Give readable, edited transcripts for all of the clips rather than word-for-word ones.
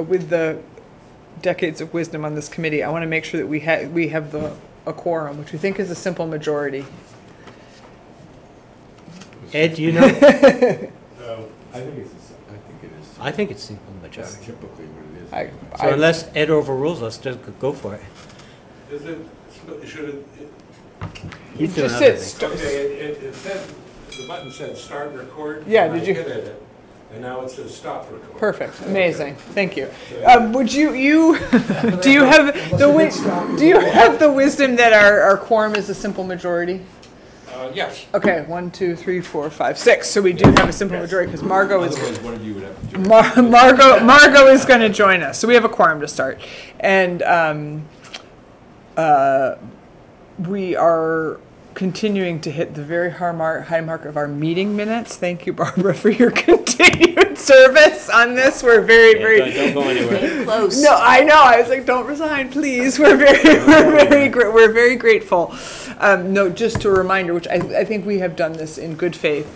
with the decades of wisdom on this committee, I want to make sure that we have a quorum, which we think is a simple majority. Ed, do you know? I think it is. I think it's simple That's majority. typically what it is. So unless Ed overrules us, just go for it. Is it, should it, He's doing just other said things. okay, it said, the button said start record. Yeah, and did I you- hit it, and now it says stop record. Perfect, amazing, thank you. So- Would do you have do you have the wisdom that our quorum is a simple majority? Yes. Okay, 1, 2, 3, 4, 5, 6. So we do have a simple majority because Margot is Otherwise, one of you would have to do it. Margot is going to join us. So we have a quorum to start, and we are continuing to hit the very high mark of our meeting minutes. Thank you, Barbara, for your continued service on this. We're very, very. Don't go anywhere. Getting close. No, I know. I was like, don't resign, please. We're very grateful. No, just a reminder, which I think we have done this in good faith.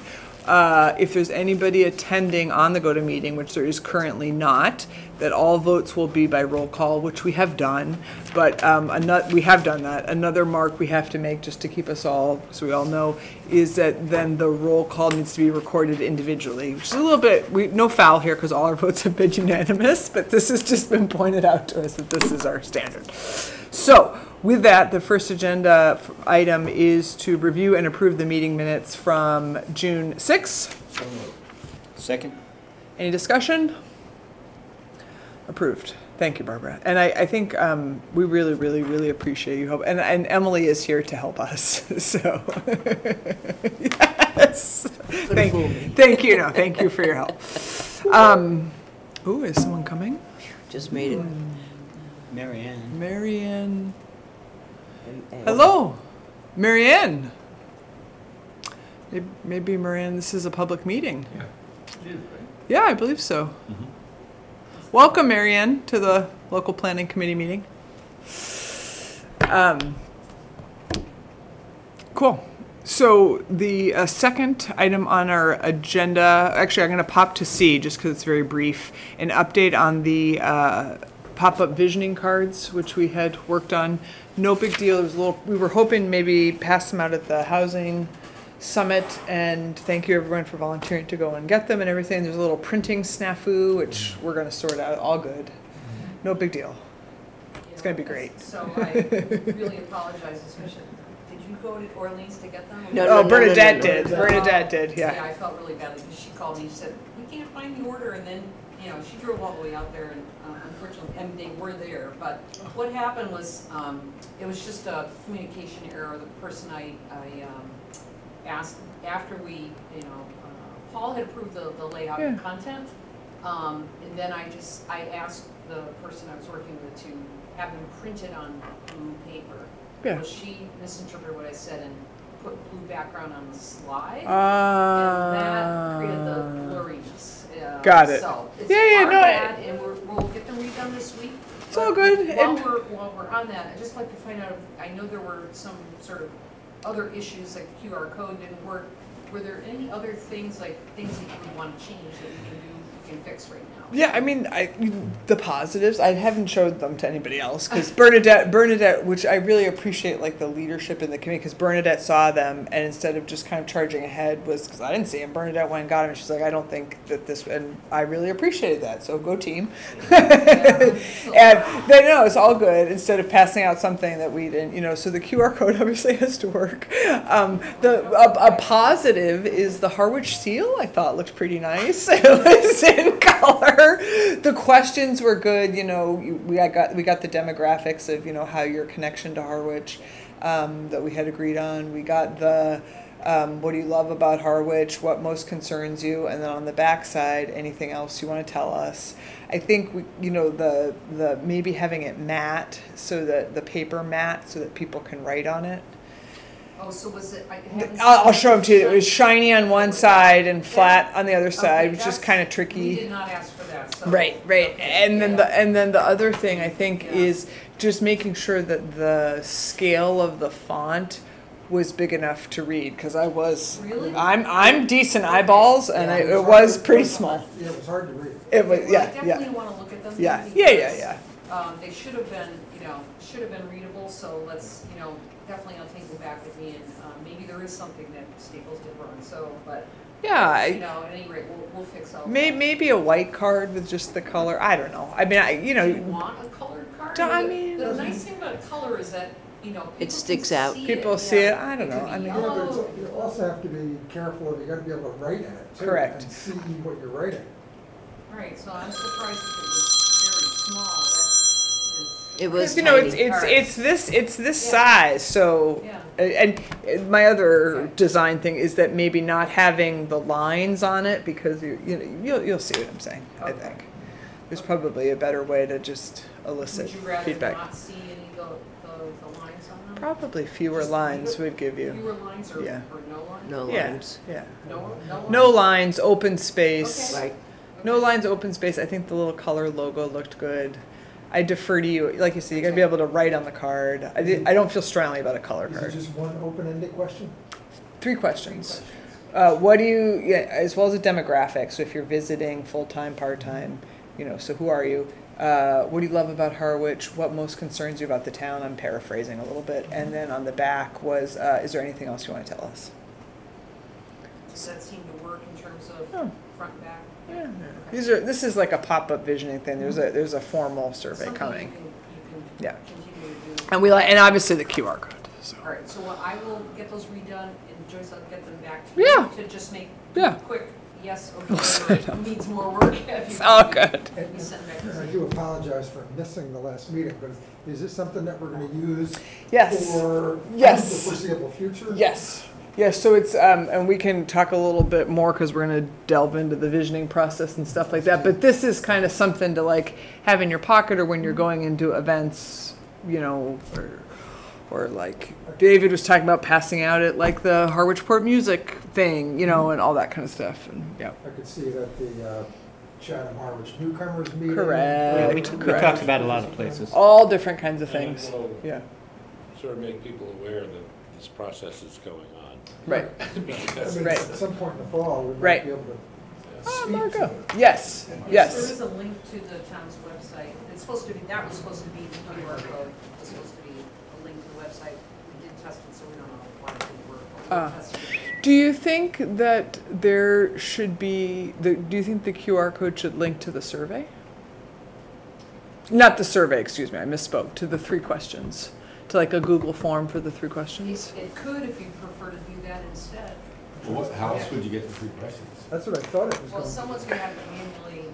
If there's anybody attending on the GOTA meeting, which there is currently not, that all votes will be by roll call, which we have done. But we have done that. Another mark we have to make, just to keep us all, so we all know, is that then the roll call needs to be recorded individually, which is a little bit, no foul here because all our votes have been unanimous, but this has just been pointed out to us that this is our standard. So, with that, the first agenda item is to review and approve the meeting minutes from June 6th. Second? Any discussion? Approved. Thank you, Barbara. And I think we really appreciate you help. And Emily is here to help us. So, yes. Thank you. No, thank you for your help. Ooh, is someone coming? Just made it. Marianne. Marianne. Hello, Marianne. Maybe Marianne, this is a public meeting. Yeah. It is, right? Yeah, I believe so. Welcome, Marianne, to the local planning committee meeting. Cool. So the second item on our agenda, actually I'm going to pop to C just because it's very brief, an update on the pop-up visioning cards, which we had worked on. No big deal. It was a little, we were hoping maybe pass them out at the housing summit, and thank you everyone for volunteering to go and get them and everything. There's a little printing snafu, which we're going to sort out. All good. No big deal. It's going to be great. So I really apologize, especially, did you go to Orleans to get them? No, Bernadette did. Bernadette did, Yeah, yeah. I felt really badly because she called me, she said, we can't find the order, and then, you know, she drove all the way out there, and unfortunately, and they were there, but what happened was, it was just a communication error. The person I asked, after we, you know, Paul had approved the layout and content, and then I asked the person I was working with to have them printed on blue paper. Yeah. Well, she misinterpreted what I said and put blue background on the slide, and that created the blurriness. Got it. So it's Yeah, our no, bad, and we'll get them redone this week. It's all good. While we're on that, I'd just like to find out if, I know there were some sort of other issues, like the QR code didn't work. Were there any other things, like things that you would want to change that we can do, we can fix right now? Yeah, I mean, the positives, I haven't showed them to anybody else, because Bernadette, which I really appreciate, like, the leadership in the committee, because Bernadette saw them, and instead of just kind of charging ahead, because I didn't see them, Bernadette went and got them, and she's like, I don't think that this, and I really appreciated that, so go team. And then, no, it's all good, instead of passing out something that we didn't, you know, so the QR code obviously has to work. A positive is the Harwich seal, I thought looked pretty nice. It was in color. The questions were good, you know, we got the demographics of, you know, how your connection to Harwich that we had agreed on. We got the what do you love about Harwich, what most concerns you, and then on the back side, anything else you want to tell us. I think you know, the maybe having it matte, so that the paper matte, so that people can write on it. Oh, so was it? I'll show them to you. It was shiny on one side and flat on the other side, which is kind of tricky. We did not ask for that. So. Right. Okay, And then the other thing I think is just making sure that the scale of the font was big enough to read, because I was, Really? I'm decent eyeballs, and it was pretty small. Yeah, it was hard to read. It was, Well, yeah, I definitely yeah, wanna look at them. yeah, because, yeah. They should have been, should have been readable, so let's, definitely I'll take them back with me, and, maybe there is something that Staples did wrong, so, but, Yeah, at any rate, we'll fix all that. maybe a white card with just the color, I don't know. I mean, Do you want a colored card? I mean- The nice thing about color is that, people It can sticks out. see People it, see yeah. it, I don't know, could I be mean- Yeah, but yellow. you also have to be careful, you gotta be able to write in it too. Correct. And see what you're writing. Right, so I'm surprised if it was very small, that is. It was tiny. it's this Yeah. size, so. Yeah. And my other design thing is that maybe not having the lines on it, because you'll see what I'm saying, I Okay. think. There's probably a better way to just elicit Would you rather feedback. not see any of the lines on them? Probably fewer Just lines would give you, Fewer lines or, Yeah. or no lines? No yeah, lines. yeah. No No lines? lines, open space. Okay. Right. No lines, open space. I think the little color logo looked good. I defer to you. Like you said, you gotta be able to write on the card. I don't feel strongly about a color Is it card. just one open-ended question? 3 questions. What do you, yeah, as well as a demographic, so if you're visiting full-time, part-time, so who are you? What do you love about Harwich? What most concerns you about the town? I'm paraphrasing a little bit. And then on the back was, is there anything else you want to tell us? Does that seem to work in terms of Oh. front and back? Yeah. This is like a pop-up visioning thing. There's a formal survey Something coming. You can Yeah. continue to do. And obviously the QR code, so. All right, so I will get those redone, and Joyce, I'll get them back to Yeah. you to just make Yeah. quick yes We'll or set no, it up. needs more work. It's all good. And Be sent back to and I you. do apologize for missing the last meeting, but is this something that we're gonna use Yes. for Yes. the foreseeable future? Yes. Yes, so it's, and we can talk a little bit more because we're going to delve into the visioning process and stuff like that. But this is kind of something to like have in your pocket, or when you're going into events, or like David was talking about passing out at like the Harwich Port Music thing, and all that kind of stuff. And yeah. I could see that the Chatham Harwich newcomers meeting. Correct. Yeah, we talked about a lot of places. All different kinds of things. And we'll Yeah. sort of make people aware that this process is going on. Right. Because I mean, Right. at some point in the fall, we Right. might be able to Oh, speak to Margo. it. Yes. There Yes. is a link to the town's website. It's supposed to be, that was supposed to be the QR code. It's supposed to be a link to the website. We did test it, so we don't know why it didn't work. But we'll test it. Do you think that there should be, do you think the QR code should link to the survey? Not the survey, excuse me, I misspoke, to the 3 questions. To like a Google form for the 3 questions? It could if you prefer to do that instead. Well, how else would you get the 3 questions? That's what I thought it was Well, going to someone's gonna have to manually,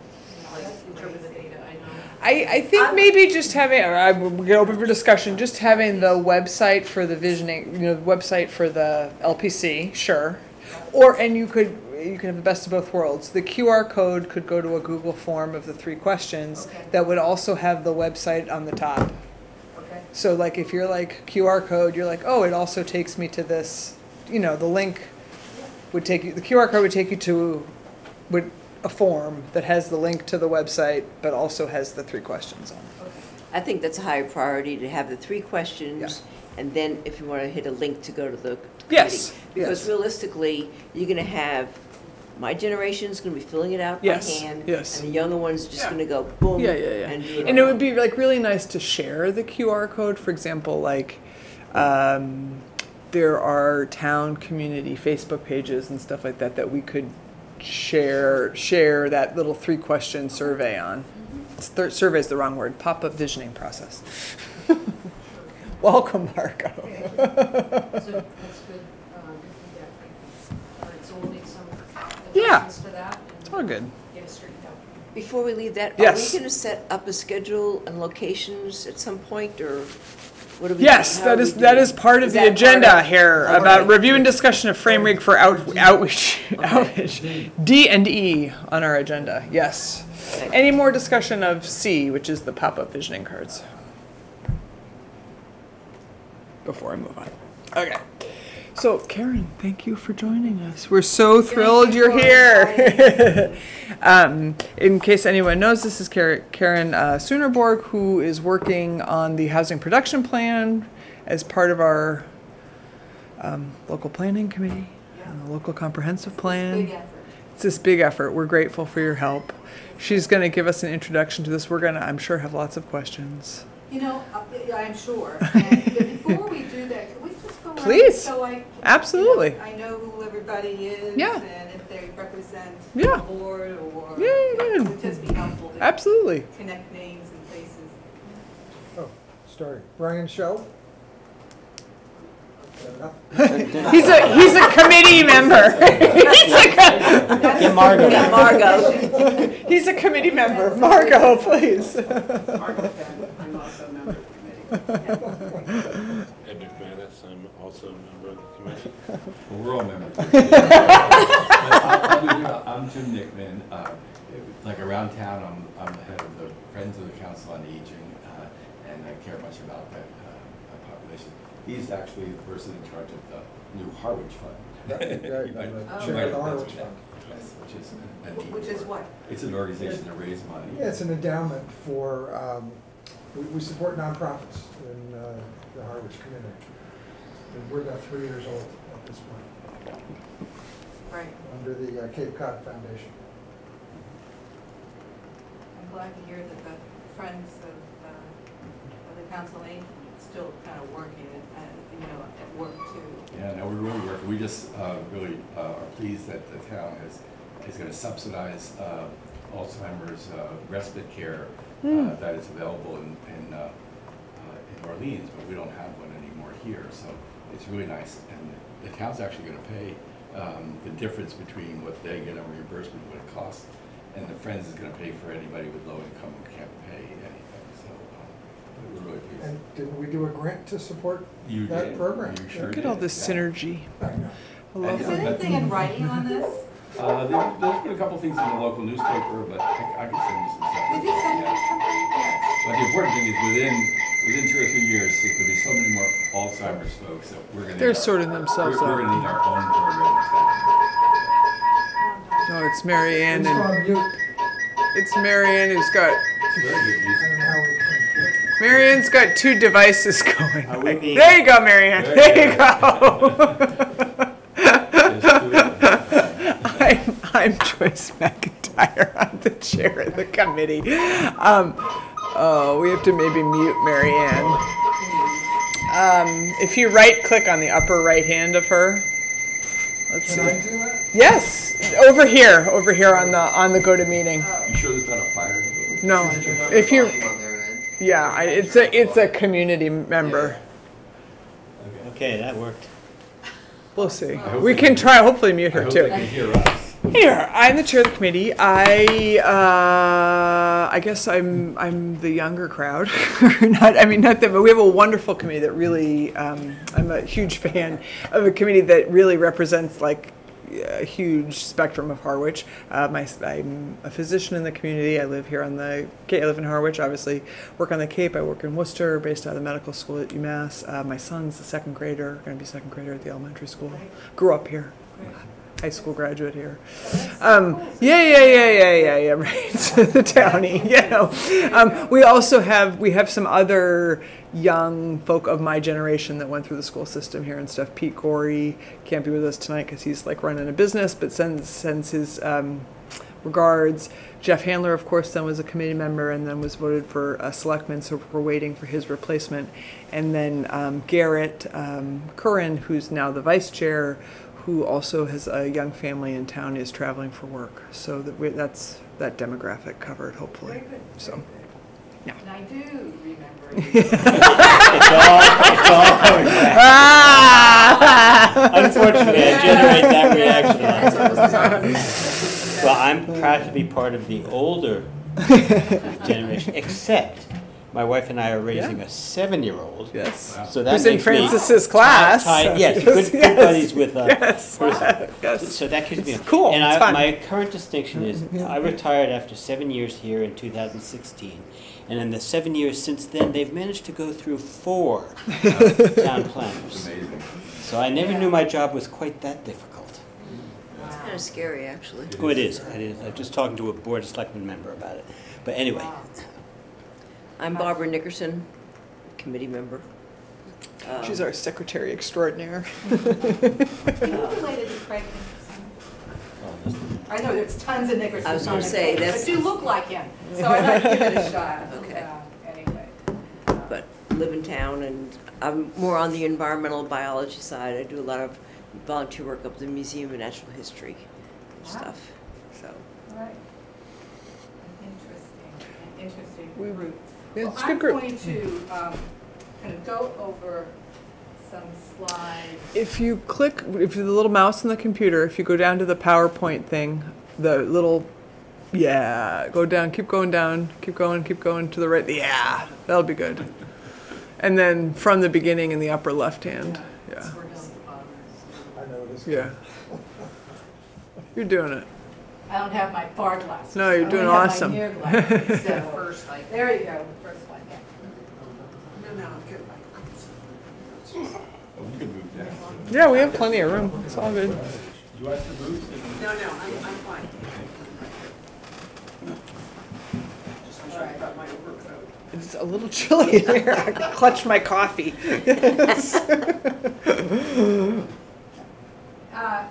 interpret the data, I know. I think maybe just having, we're gonna open for discussion, just having the website for the visioning, the website for the LPC, sure. And you could have the best of both worlds. The QR code could go to a Google form of the 3 questions Okay. that would also have the website on the top. Okay. So like if you're like QR code, you're like, oh, it also takes me to this, the link would take you, the QR code would take you to a form that has the link to the website, but also has the 3 questions on it. Okay. I think that's a higher priority to have the 3 questions, and then if you want to hit a link to go to the committee. Yes, Because yes. realistically, you're going to have, my generation's going to be filling it out by Yes, hand. yes. And the younger one's just going to go boom. Yeah, yeah, yeah. And do it And it all. would be like really nice to share the QR code. For example, like there are town community Facebook pages and stuff like that that we could share that little 3 question survey on. Survey is the wrong word. Pop-up visioning process. Welcome, Marco. So that's good, good feedback, thank you. All right, so we'll make some Yeah. adjustments to that It's all and good. get it straightened out. Before we leave that, Yes. are we going to set up a schedule and locations at some point, or what do we? Yes, how that do is we that do? is part of Is the that part agenda of- here All about right. review and discussion of frame rig for outreach. D and E on our agenda. Yes. Okay. Any more discussion of C, which is the pop-up visioning cards? Before I move on. Okay. So, Karen, thank you for joining us. We're so thrilled you're here. In case anyone knows, this is Karen Soonerborg, who is working on the housing production plan as part of our local planning committee, local comprehensive plan. Big effort. It's this big effort. We're grateful for your help. She's going to give us an introduction to this. We're going to, I'm sure, have lots of questions. You know, I'm sure. And before we do that, can we just go around? Please. So Absolutely. I know who everybody is. Yeah. And if they represent Yeah. the board or. Yeah, It good. would just be helpful to Absolutely. connect names and faces. Oh, sorry. Brian Shell? He's a committee member. Get Margot. Yeah, Margot. He's a committee member. Margot, please. Margot Fenn, I'm also a member of the committee. Ed McManus, I'm also a member of the committee. Well, we're all members. I'm Jim Nickman. Like around town, I'm the head of the Friends of the Council on Aging, and I care much about that population. He's actually the person in charge of the new Harwich Fund. Right, You right, might- I'm you the might chair of the have Harwich mentioned that. Fund. Yes, which is a neat Which is work. what? It's an organization that raises money. Yeah, it's an endowment for, we support nonprofits in the Harwich community. And we're about 3 years old at this point, Right. under the Cape Cod Foundation. I'm glad to hear that the Friends of the Council on Aging is still kind of working at work too. Yeah, no, we're really working. We just really are pleased that the town is going to subsidize Alzheimer's respite care that is available in Orleans, but we don't have one anymore here. So it's really nice, and the town's actually going to pay the difference between what they get on reimbursement, what it costs, and the Friends is going to pay for anybody with low income who can't pay anything. So we're really pleased. And didn't we do a grant to support You that did. program? You sure Look did. at all this Yeah. synergy. I know. I love Is it. there anything in writing on this? There's been a couple things in the local newspaper, but I can send you some stuff. Did you send me Yeah. something? Yes. But the important thing is within 2 or 3 years, there's going to be so many more Alzheimer's folks that we're going to. They're sorting themselves We're out. going to need our own program in town. No, it's Mary Ann, It's on and mute. it's Mary Ann who's got. It's very good I music. don't know how we can. Mary Ann's got 2 devices going. Are we being- There you go, Mary Ann. There you go. There's 2 of them. I'm Joyce McIntyre. I'm the chair of the committee. We have to maybe mute Mary Ann. If you right-click on the upper right hand of her, let's Can I see. do that? Yes, over here on the go to meeting. You sure there's not a fire? in the building? No, if you, yeah, it's a community member. Okay, that worked. We'll see. hope We they can can- try. Hopefully, mute I her hope too. they can hear us. Here, I'm the chair of the committee. I guess I'm the younger crowd. Not that, but we have a wonderful committee that really, I'm a huge fan of a committee that really represents like a huge spectrum of Harwich. I'm a physician in the community. I live here on the Cape. I live in Harwich, obviously. Work on the Cape. I work in Worcester, based out of the medical school at UMass. My son's a second grader, going to be second grader at the elementary school. Grew up here. High school graduate here. Yeah, right. The townie, we also have some other young folk of my generation that went through the school system here and stuff. Pete Gorey can't be with us tonight because he's like running a business, but sends his regards. Jeff Handler, of course, then was a committee member and then was voted for a selectman, so we're waiting for his replacement. And then Garrett Curran, who's now the vice chair, who also has a young family in town, is traveling for work. So that's that demographic covered, hopefully. Very good. So, yeah. And I do remember. It's all coming back. Ah! Unfortunately, I generate that reaction. That's Well, I'm proud to be part of the older generation, except my wife and I are raising Yeah. a 7-year-old. Yes. So that Who's in makes me Francis's class. Yes, Yes, good buddies with yes, person. yes. So that keeps me It's cool. And It's fun. my current distinction is I retired after 7 years here in 2016. And in the 7 years since then, they've managed to go through 4 town planners. It's amazing. So I never knew my job was quite that difficult. It's kind of scary, actually. Oh, it is. It is. I'm just talking to a Board of Selectmen member about it. But anyway, I'm Barbara Nickerson, committee member. She's our secretary extraordinaire. You related to Craig Nicholson? I know there's tons of Nickersons. I was gonna say, that's- But you look like him, so I like to give it a shot. Okay. Anyway. But live in town, and I'm more on the environmental biology side. I do a lot of volunteer work up at the Museum of Natural History stuff, so. All right. Interesting We- group. Yeah, Well, it's a good group. I'm going to kind of go over some slides. If you click, if the little mouse on the computer, if you go down to the PowerPoint thing, the little, yeah, go down, keep going keep going to the right. Yeah, that'll be good. And then from the beginning in the upper left hand. Yeah. We're down at the bottom. I know this. Yeah. You're doing it. I don't have my far glasses. No, you're I doing only have my awesome. near glasses, so first, like, there you go, first one, yeah. No, I'm good. Oh, we can move down. Yeah, we have plenty of room. It's all good. You want to move? No, I'm fine. All right. It's a little chilly in here. I clutched my coffee.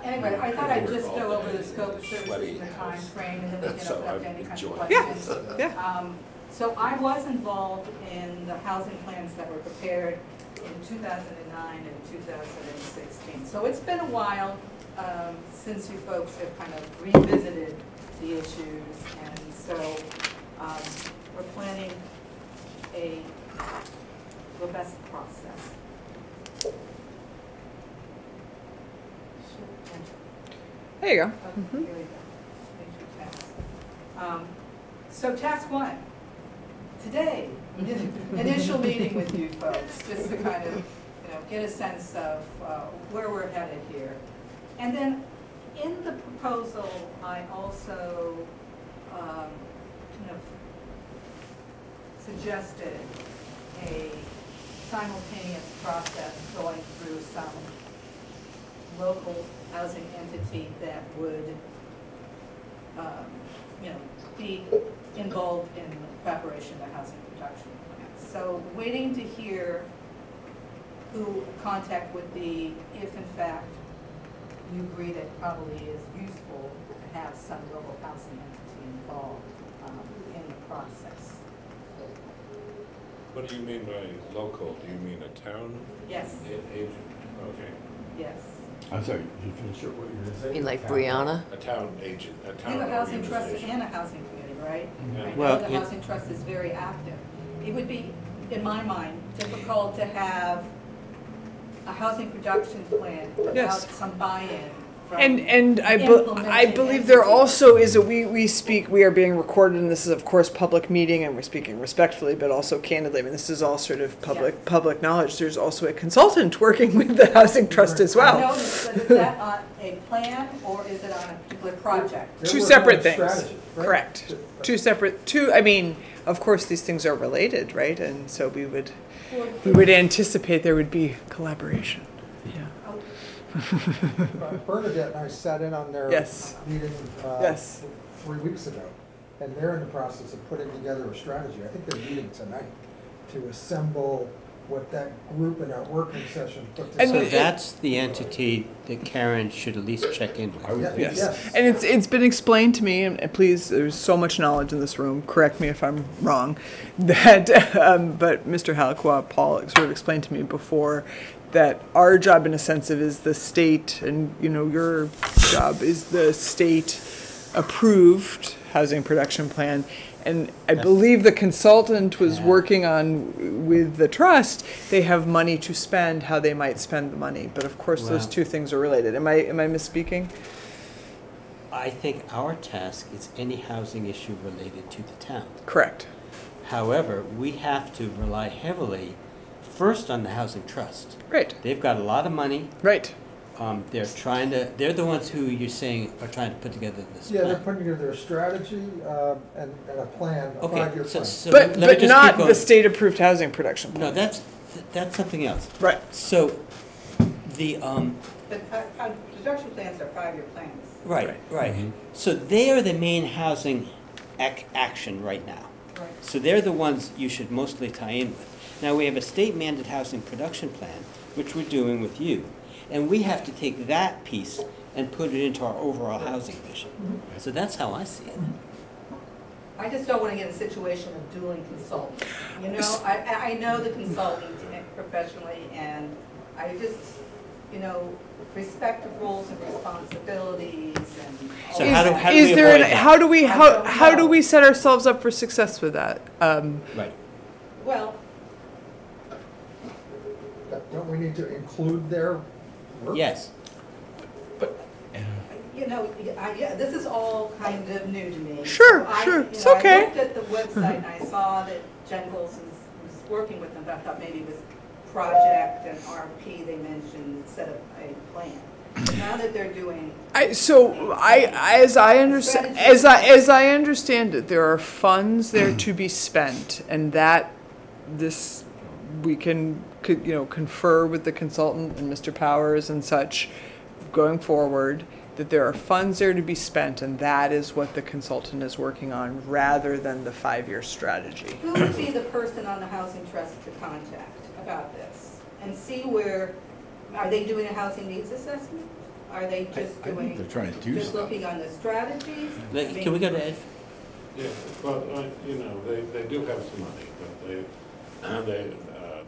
Anyway, I thought I'd just go over the scope of services and the time frame, and then we can open up to any kind of questions. Yeah. So I was involved in the housing plans that were prepared in 2009 and 2016. So it's been a while since you folks have kind of revisited the issues, and so we're planning a robust process. There you go. Okay, here we go. Major task. So task one, today, initial meeting with you folks, just to kind of, get a sense of where we're headed here. And then in the proposal, I also kind of suggested a simultaneous process going through some local housing entity that would, be involved in the preparation of the housing production plan. So waiting to hear who contact would be if in fact you agree that it probably is useful to have some local housing entity involved in the process. What do you mean by local? Do you mean a town Yes, agent? Okay. yes. I'm sorry, you finish what you were going to say? You mean like Brianna? A town agent, a You town have a housing trust organization. and a housing committee, right? Yeah. I Well, know the housing trust is very active. It would be, in my mind, difficult to have a housing production plan without Yes. some buy-in from. And I implementing believe there entities. also is a, we are being recorded, and this is of course public meeting, and we're speaking respectfully, but also candidly. I mean, this is all sort of public knowledge. There's also a consultant working with the housing trust as I well. noticed, but is that on a plan or is it on a particular project? They're Two working separate on things. strategy, right? Correct. Two separate. I mean, of course, these things are related, right? And so we would anticipate there would be collaboration. Yeah. Oh, Bernadette and I sat in on their Yes. meeting Yes. 3 weeks ago, and they're in the process of putting together a strategy. I think they're meeting tonight to assemble what that group in that working session put And So together. it- that's the entity that Karen should at least check in with. Yeah, Yes. And it's been explained to me, and please, there's so much knowledge in this room, correct me if I'm wrong, that, but Mr. Halakwa, Paul, sort of explained to me before that our job in a sense of is the state, and your job is the state approved housing production plan. And I believe the consultant was working on, with the trust, they have money to spend, how they might spend the money. But of course, those Wow. two things are related. Am I misspeaking? I think our task is any housing issue related to the town. Correct. However, we have to rely heavily first on the housing trust. Right. They've got a lot of money. Right. They're the ones who you're saying are trying to put together this Yeah, they're plan. putting together a strategy and a plan, a Okay, 5-year so, plan. so But let me just not keep going. the state approved housing production No, plan. that's something else. Right. So, the, But production plans are 5-year plans. right. So they are the main housing action right now. Right. So they're the ones you should mostly tie in with. Now, we have a state-mandated housing production plan, which we're doing with you. And we have to take that piece and put it into our overall housing vision. So that's how I see it. I just don't want to get in a situation of dueling consultants. You know, I know the consultants professionally, and I just, you know, respect the roles and responsibilities and. So all how do that. we Is there avoid an, that? how do we I don't how do know. we set ourselves up for success with that? Right. Well, Don't we need to include their work? Yes. you know, yeah, this is all kind of new to me. Sure, So sure, you it's know, okay. I looked at the website and I saw that Jengels was working with them, but I thought maybe it was project and RFP they mentioned instead of a plan. Now that they're doing, As I understand it, there are funds there to be spent, and that this we could confer with the consultant and Mr. Powers and such going forward, that there are funds there to be spent, and that is what the consultant is working on rather than the 5-year strategy. who would be the person on the housing trust to contact about this? And see where, are they doing a housing needs assessment? Are they just I think doing, they're trying to do just stuff. looking on the strategies? I mean, Can we go to Ed? Yeah, well, you know, they do have some money, but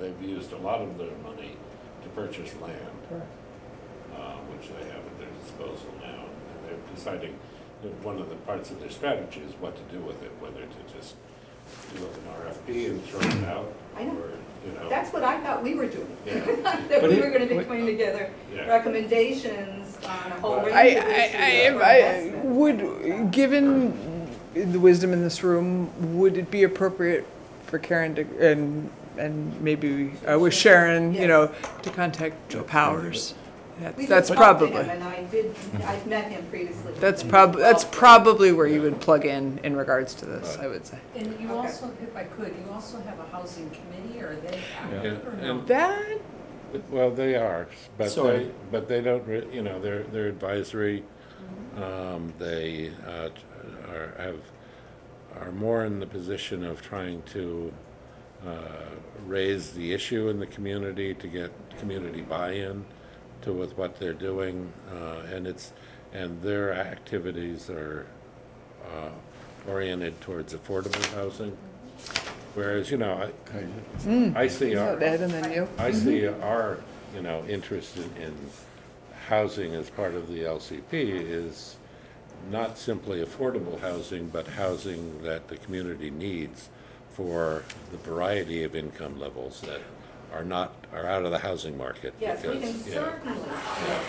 they've used a lot of their money to purchase land, which they have at their disposal now. And they're deciding that one of the parts of their strategy is what to do with it, whether to just do an RFP and throw it out, I know. or, you know. That's what I thought we were doing. Yeah. That But we it- were gonna be putting together Yeah. recommendations on a whole But- range of issues for I investment. would, given the wisdom in this room, would it be appropriate for Karen to, and maybe with Sharon, Yes. to contact Joe Powers? We That's did talk to probably, him, and I've met him previously. that's And we probably where you would plug in regards to this, I would say. And you Okay. also, if I could, you also have a housing committee, or are they Yeah, active or no? and- That, Well, they are, but Sort of. they don't, they're advisory. They are more in the position of trying to raise the issue in the community to get community buy-in to with what they're doing, and their activities are oriented towards affordable housing. Whereas, I see our. they had a menu. I see our, interest in housing as part of the LCP is not simply affordable housing, but housing that the community needs for the variety of income levels that are out of the housing market. Yes, we can because, yeah. certainly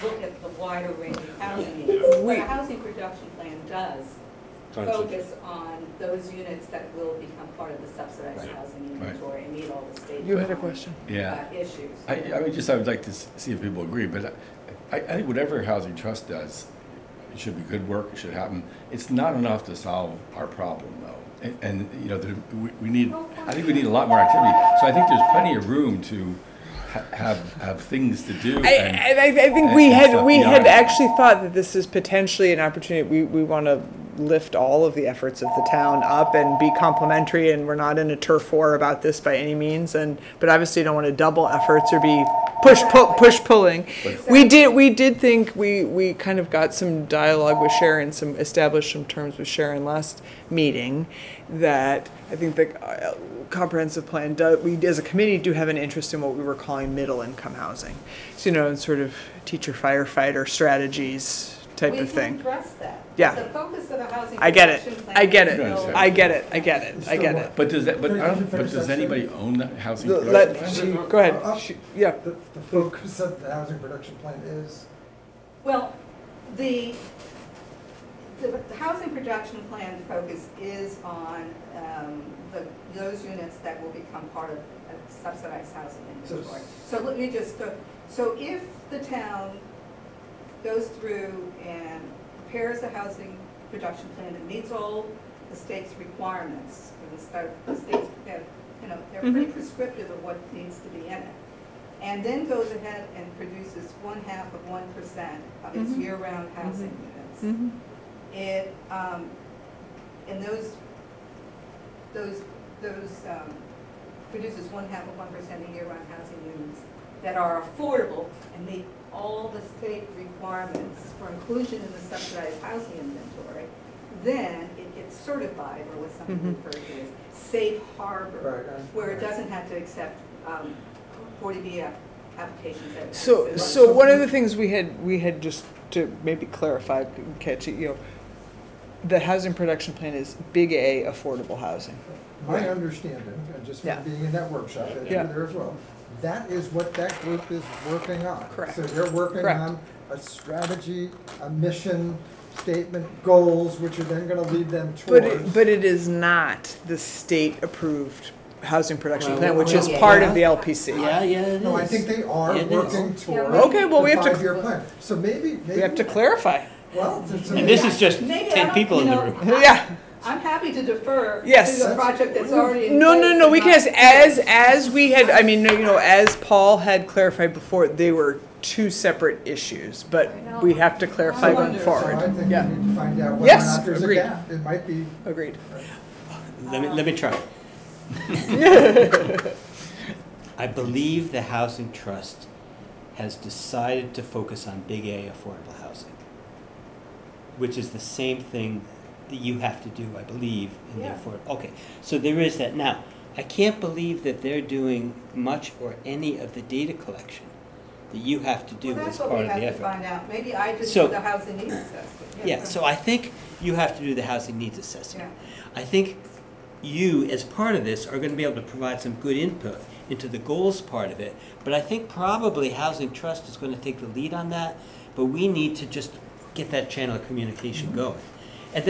look at the wider range of housing needs. What a housing production plan does focus on those units that will become part of the subsidized Right. housing inventory and meet all the state. You had a question. Yeah. Issues. I would like to see if people agree, but I think whatever Housing Trust does, it should be good work, it should happen. It's not enough to solve our problem, though. And we need, I think we need a lot more activity. So I think there's plenty of room to have things to do. I think we had actually thought that this is potentially an opportunity. We want to lift all of the efforts of the town up and be complementary, and we're not in a turf war about this by any means. But obviously don't want to double efforts or be push pulling. We did think we kind of got some dialogue with Sharon, established some terms with Sharon last meeting, that I think the comprehensive plan we as a committee do have an interest in what we were calling middle income housing. So, and sort of teacher firefighter strategies type of thing. We can address that. Yeah. The focus of the housing I get it. production plan. I get is it. still- I get it. But does anybody own the housing production plan? Go ahead. Yeah. The focus of the housing production plan is, Well, the housing production plan focus is on those units that will become part of a subsidized housing inventory. So let me just go, so if the town goes through and prepares a housing production plan that meets all the state's requirements, for the state's, they're pretty prescriptive of what needs to be in it, and then goes ahead and produces 0.5% of its year-round housing units. It, and those those produces 0.5% a year on housing units that are affordable and meet all the state requirements for inclusion in the subsidized housing inventory, then it gets certified, or what's something referred to as safe harbor, where it doesn't have to accept 40B applications. So one of the things we had just to maybe clarify, catch it, the housing production plan is big A, affordable housing. My understanding, and just from being in that workshop, and you were there as well, that is what that group is working on. Correct. So they're working on a strategy, a mission statement, goals, which are then gonna lead them towards. But it is not the state-approved housing production plan, which is yeah, part yeah. of the LPC. Yeah, it No, I is. think they are It is. working towards Okay, well, we the have to- 5-year plan. So maybe. We have to clarify. Well, And this is just Maybe 10 I people in the don't- room. Yeah. I'm happy to defer Yes. to the project that's already in No, place. we can, as we had, as Paul had clarified before, they were two separate issues, but we have to clarify I going wonder. So forward. I think we Yeah, need to find out whether or Yes, not there's agreed. a gap. It might be. agreed. Let me try. I believe the Housing Trust has decided to focus on big A affordable housing, which is the same thing that you have to do, I believe, in the Yeah. affordable. Okay, so there is that. Now, I can't believe that they're doing much or any of the data collection that you have to do Well, as that's what part we of have the to effort. find out. Maybe I just So- do the housing needs assessment. Yeah, so I think you have to do the housing needs assessment. Yeah. I think you, as part of this, are going to be able to provide some good input into the goals part of it, but I think probably Housing Trust is going to take the lead on that, but we need to just get that channel of communication going. And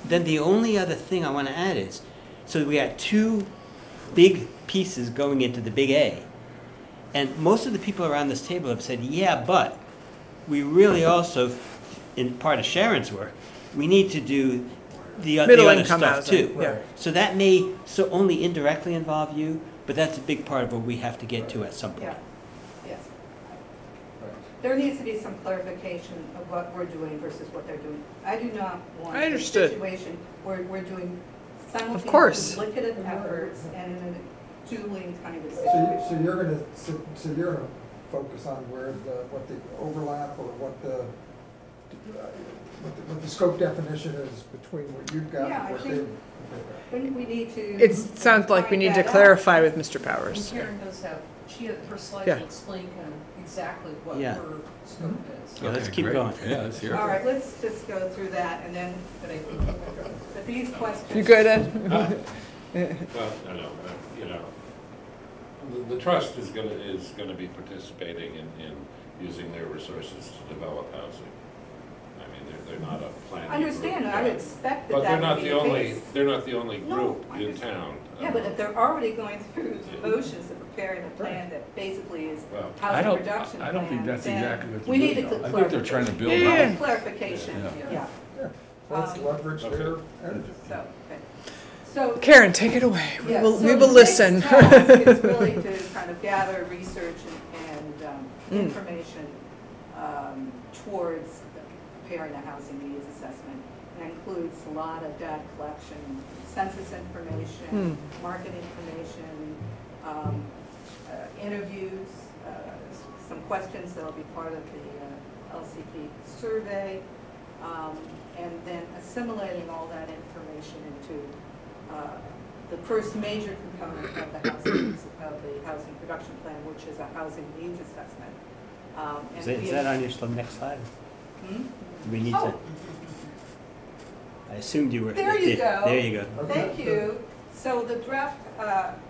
then the only other thing I want to add is, so we got two big pieces going into the big A, and most of the people around this table have said, yeah, but we really also, in part of Sharon's work, we need to do the Middle other income stuff housing, too. yeah. So that may only indirectly involve you, but that's a big part of what we have to get to at some point. Yeah, yes. There needs to be some clarification of what we're doing versus what they're doing. I do not want I a understood. situation where we're doing course. simultaneous duplicative efforts and in a dueling kind of So situation. you're gonna focus on what the overlap or what the scope definition is between what you've got Yeah, and I what think- they've. When we need to. It sounds like we need to find that out. clarify with Mr. And Powers. Karen does have, her slides Yeah. will explain kind of exactly what Yeah. her scope is. Yeah, let's Okay, keep great. going. Yeah, let's hear it. All right, let's just go through that and then, but these questions. You good, Ed? Well, I know, the trust is gonna be participating in using their resources to develop housing. I mean, they're not a planning I understand, group, I yeah. would expect But that they're that not would be the the only, case. they're not the only No, group I in understand. town. Yeah, but if they're already going through the motions of preparing a plan that basically is Well, housing production plan. I don't think that's then exactly what we they're need doing, to though. I think they're trying to build Yeah. housing. Clarification, Yeah. yeah, Yeah, let's leverage Okay. their energy. so, okay. So. Karen, take it away. Yeah, We so will the listen. next task is really to kind of gather research and information towards preparing a housing needs assessment. And that includes a lot of data collection, census information, market information, interviews, some questions that'll be part of the LCP survey, and then assimilating all that information into the first major component of the housing production plan, which is a housing needs assessment. Is that on your next slide? We need to, Oh. I assumed you were. There you go. There you go. Thank you. So the draft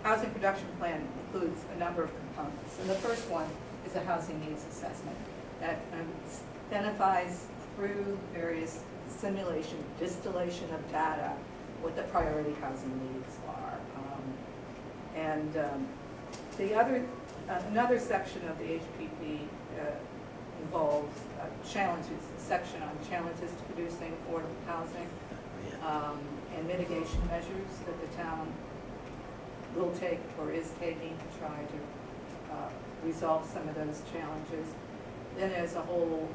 housing production plan includes a number of components. And the first one is a housing needs assessment that identifies through various simulation, distillation of data, what the priority housing needs are. Another section of the HPP involves challenges, a section on challenges to producing affordable housing and mitigation measures that the town will take or is taking to try to resolve some of those challenges. Then there's a whole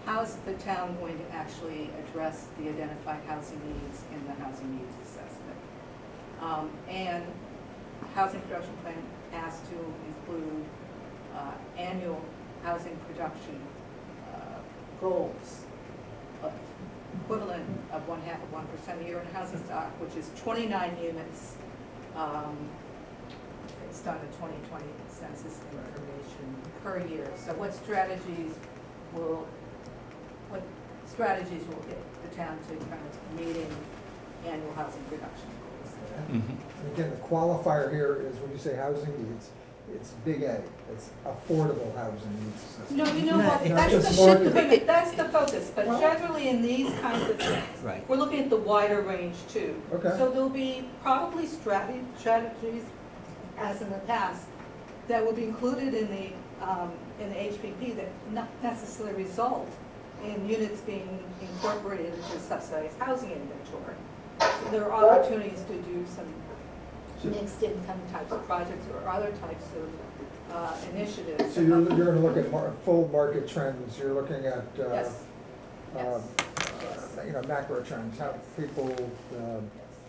how's the town going to actually address the identified housing needs in the housing needs assessment? And housing production plan has to include annual housing production goals equivalent of 0.5% a year in housing stock, which is 29 units. It's done the 2020 census information per year. So what strategies will get the town to kind of meeting annual housing production goals? And again, the qualifier here is when you say housing needs, it's big A. It's affordable housing needs assessment. No, you know what, Not that's just the, market. that's the focus, but Well- generally in these kinds of things, Right. we're looking at the wider range too. Okay. So there'll be probably strategies, as in the past, that will be included in the HPP that not necessarily result in units being incorporated into subsidized housing inventory. So there are opportunities to do some mixed income types of projects or other types of initiatives. So you're going to look at full market trends. You're looking at Yes. you know, macro trends, how people.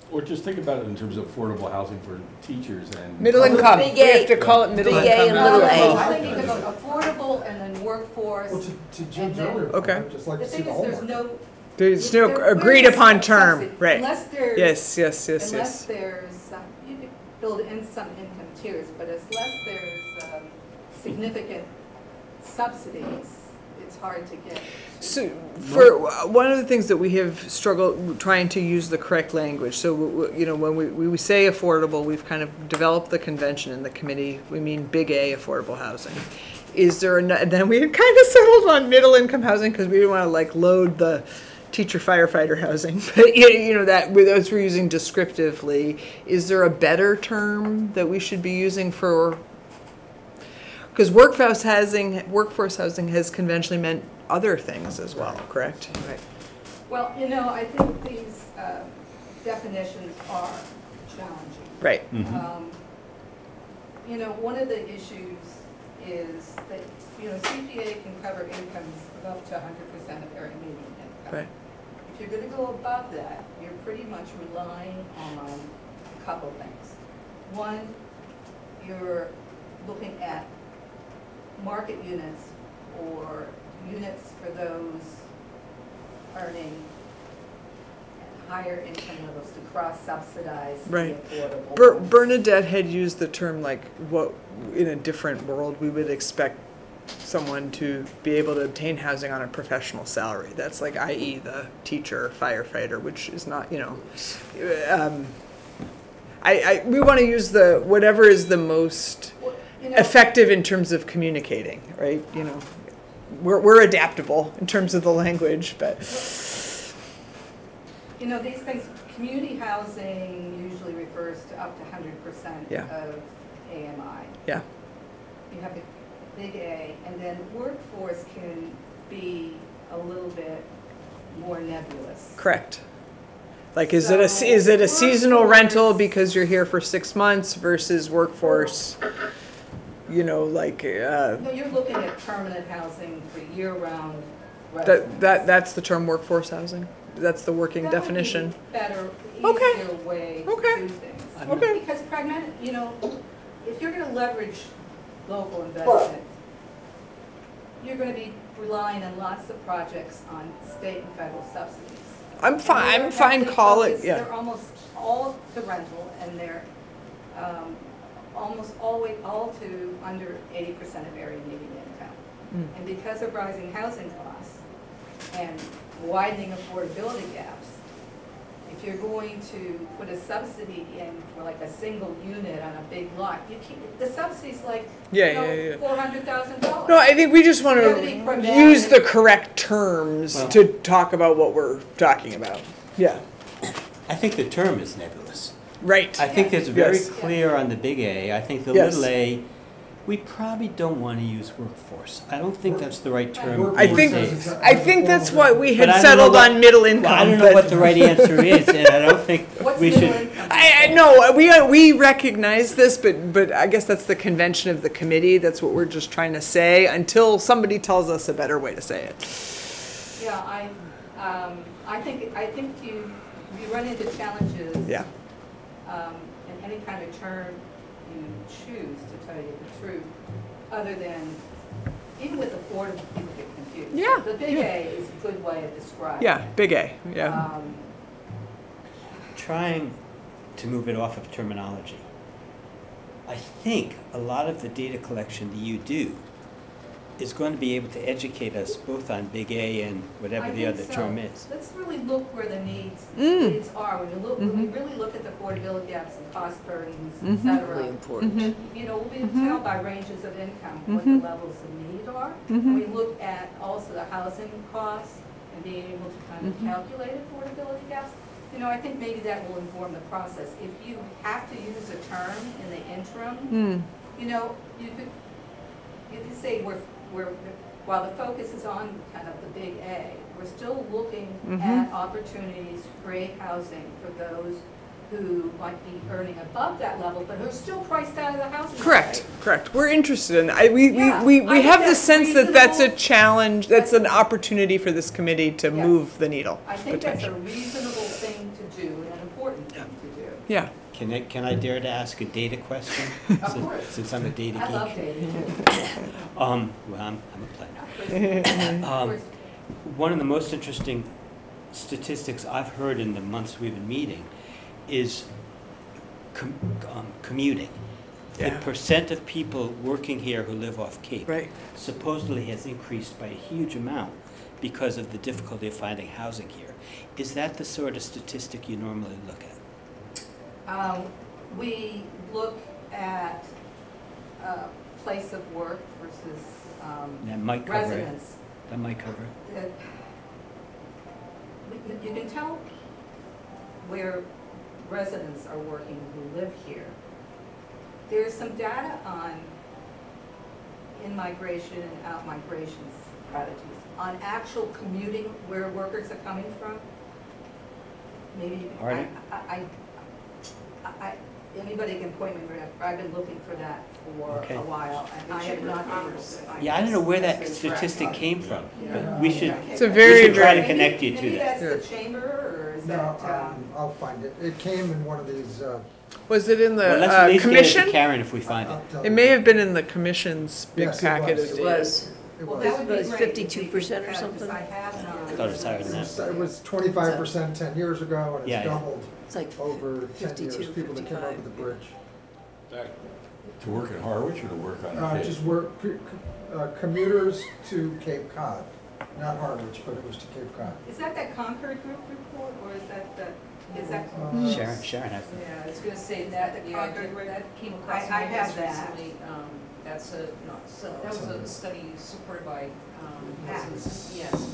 Or just think about it in terms of affordable housing for teachers and. Middle income, Big we A. have to call it middle Big A income. and little A. I think you can go affordable and then workforce. Well, to Jim's And then- earlier point, Okay. I'd just like The to see thing the is, whole there's market. no. There's no there- agreed where is upon some term, subsidy? right? Unless there's. Yes, yes, yes, Unless yes. there's, you could build in some income tiers, but unless there's significant subsidies, it's hard to get. So, for one of the things that we have struggled trying to use the correct language. So, you know, when we say affordable, we've kind of developed the convention in the committee. We mean big A affordable housing. Is there? And then we had kind of settled on middle income housing because we didn't want to like load the teacher firefighter housing. But you know that those we're using descriptively. Is there a better term that we should be using for? Because workforce housing has conventionally meant other things as well, correct? Right. Well, you know, I think these definitions are challenging. Right. You know, one of the issues is that, you know, CPA can cover incomes of up to 100% of area median income. Right. If you're gonna go above that, you're pretty much relying on a couple things. One, you're looking at market units or units for those earning higher income levels to cross-subsidize the Right. affordable. Bernadette had used the term like what in a different world we would expect someone to be able to obtain housing on a professional salary. That's like, i.e., the teacher, firefighter, which is not, you know. We want to use the whatever is the most Well, you know, effective in terms of communicating, right? You know, we're adaptable in terms of the language, but you know, these things, community housing usually refers to up to 100% Yeah. of AMI. yeah. You have a big A, and then workforce can be a little bit more nebulous. Correct. Like, is it So, a seasonal workforce- rental because you're here for 6 months versus workforce? You know, like No, you're looking at permanent housing for year-round residents. that's the term workforce housing. That's the working That would be definition. better, Okay. easier way to Okay. do things. Okay. Because pragmatic, you know, if you're gonna leverage local investment, you're gonna be relying on lots of projects on state and federal subsidies. I'm fine. I'm fine. Call it. Yeah. They're almost all to rental, and they're almost all to under 80% of area median income. Mm. And because of rising housing costs and widening affordability gaps, if you're going to put a subsidy in for like a single unit on a big lot, you can't, the subsidy's like, Yeah, yeah. $400,000. No, I think we just want You have to be to pragmatic. use the correct terms Well- to talk about what we're talking about. Yeah. I think the term is nebulous. Right. I think it's very Yes. clear on the big A. I think the Yes. little a, we probably don't want to use workforce. I don't think that's the right term. I these think days. that's why we But had I don't know settled what- on middle income. Well, I don't know but- what the right answer is, and I don't think What's we middle should. income? I know we recognize this, but I guess that's the convention of the committee. That's what we're just trying to say until somebody tells us a better way to say it. Yeah, I think you run into challenges. Yeah. In any kind of term you choose, to tell you the truth, other than, even with affordable, people get confused. Yeah, The big yeah. A is a good way of describing Yeah, it. big A, yeah. Trying to move it off of terminology. I think a lot of the data collection that you do is going to be able to educate us both on big A and whatever I the think other so. term is. Let's really look where the needs Mm. are. When we really look at the affordability gaps and cost burdens, et Mhm. cetera. Really important. Mhm. You know, we'll be able to tell by ranges of income what the levels of need are. And we look at also the housing costs and being able to kind of calculate affordability gaps. You know, I think maybe that will inform the process. If you have to use a term in the interim, Mm. you know, you could say while the focus is on kind of the big A, we're still looking at opportunities to create housing for those who might be earning above that level, but who are still priced out of the housing Correct, market. correct. We're interested in, Yeah, we I have think the that's sense that that's a reasonable. challenge, that's an opportunity for this committee to Yes. move the needle, I think that's a potentially. reasonable thing to do and an important thing to do. Yeah. Can I dare to ask a data question? Of Since- course. Since I'm a data I geek. love data. Well, I'm a planner. One of the most interesting statistics I've heard in the months we've been meeting is commuting. Yeah. The percent of people working here who live off Cape Right. supposedly has increased by a huge amount because of the difficulty of finding housing here. Is that the sort of statistic you normally look at? We look at place of work versus That might cover it. residence. That might cover it. You can tell where residents are working who live here. There's some data on in-migration and out-migration strategies, on actual commuting, where workers are coming from. Maybe you can, anybody can point me where that, I've been looking for that for Okay. a while, and I have not been able to find it. Yeah, I don't know where that statistic came from, but we should, It's a we very, should try to very, connect you to Maybe that. that's the chamber, or is that, No, I'll find it. It came in one of these, was it in Well, let's the at least get it commission? to Karen if we find I'll it. tell It you. may have been in the commission's big Yes, it packet was. of It data. was. It well, was. that would be It was great. 52% or because something? I have I not. thought it was higher than that. It was 25% 10 years ago, and Yeah, it's yeah. doubled It's like over 10 52, years. People that came over 55. the bridge. Back To work at Harwich or to work on the Cape? Just commuters to Cape Cod, not Harwich, but it was to Cape Cod. Is that Concord Group report, or is that Sharon has it. Yeah, I was gonna say that, The yeah, Concord Group? that came across I my have desk that. recently. That's a, no, so that was a study supported by, Yes. yes.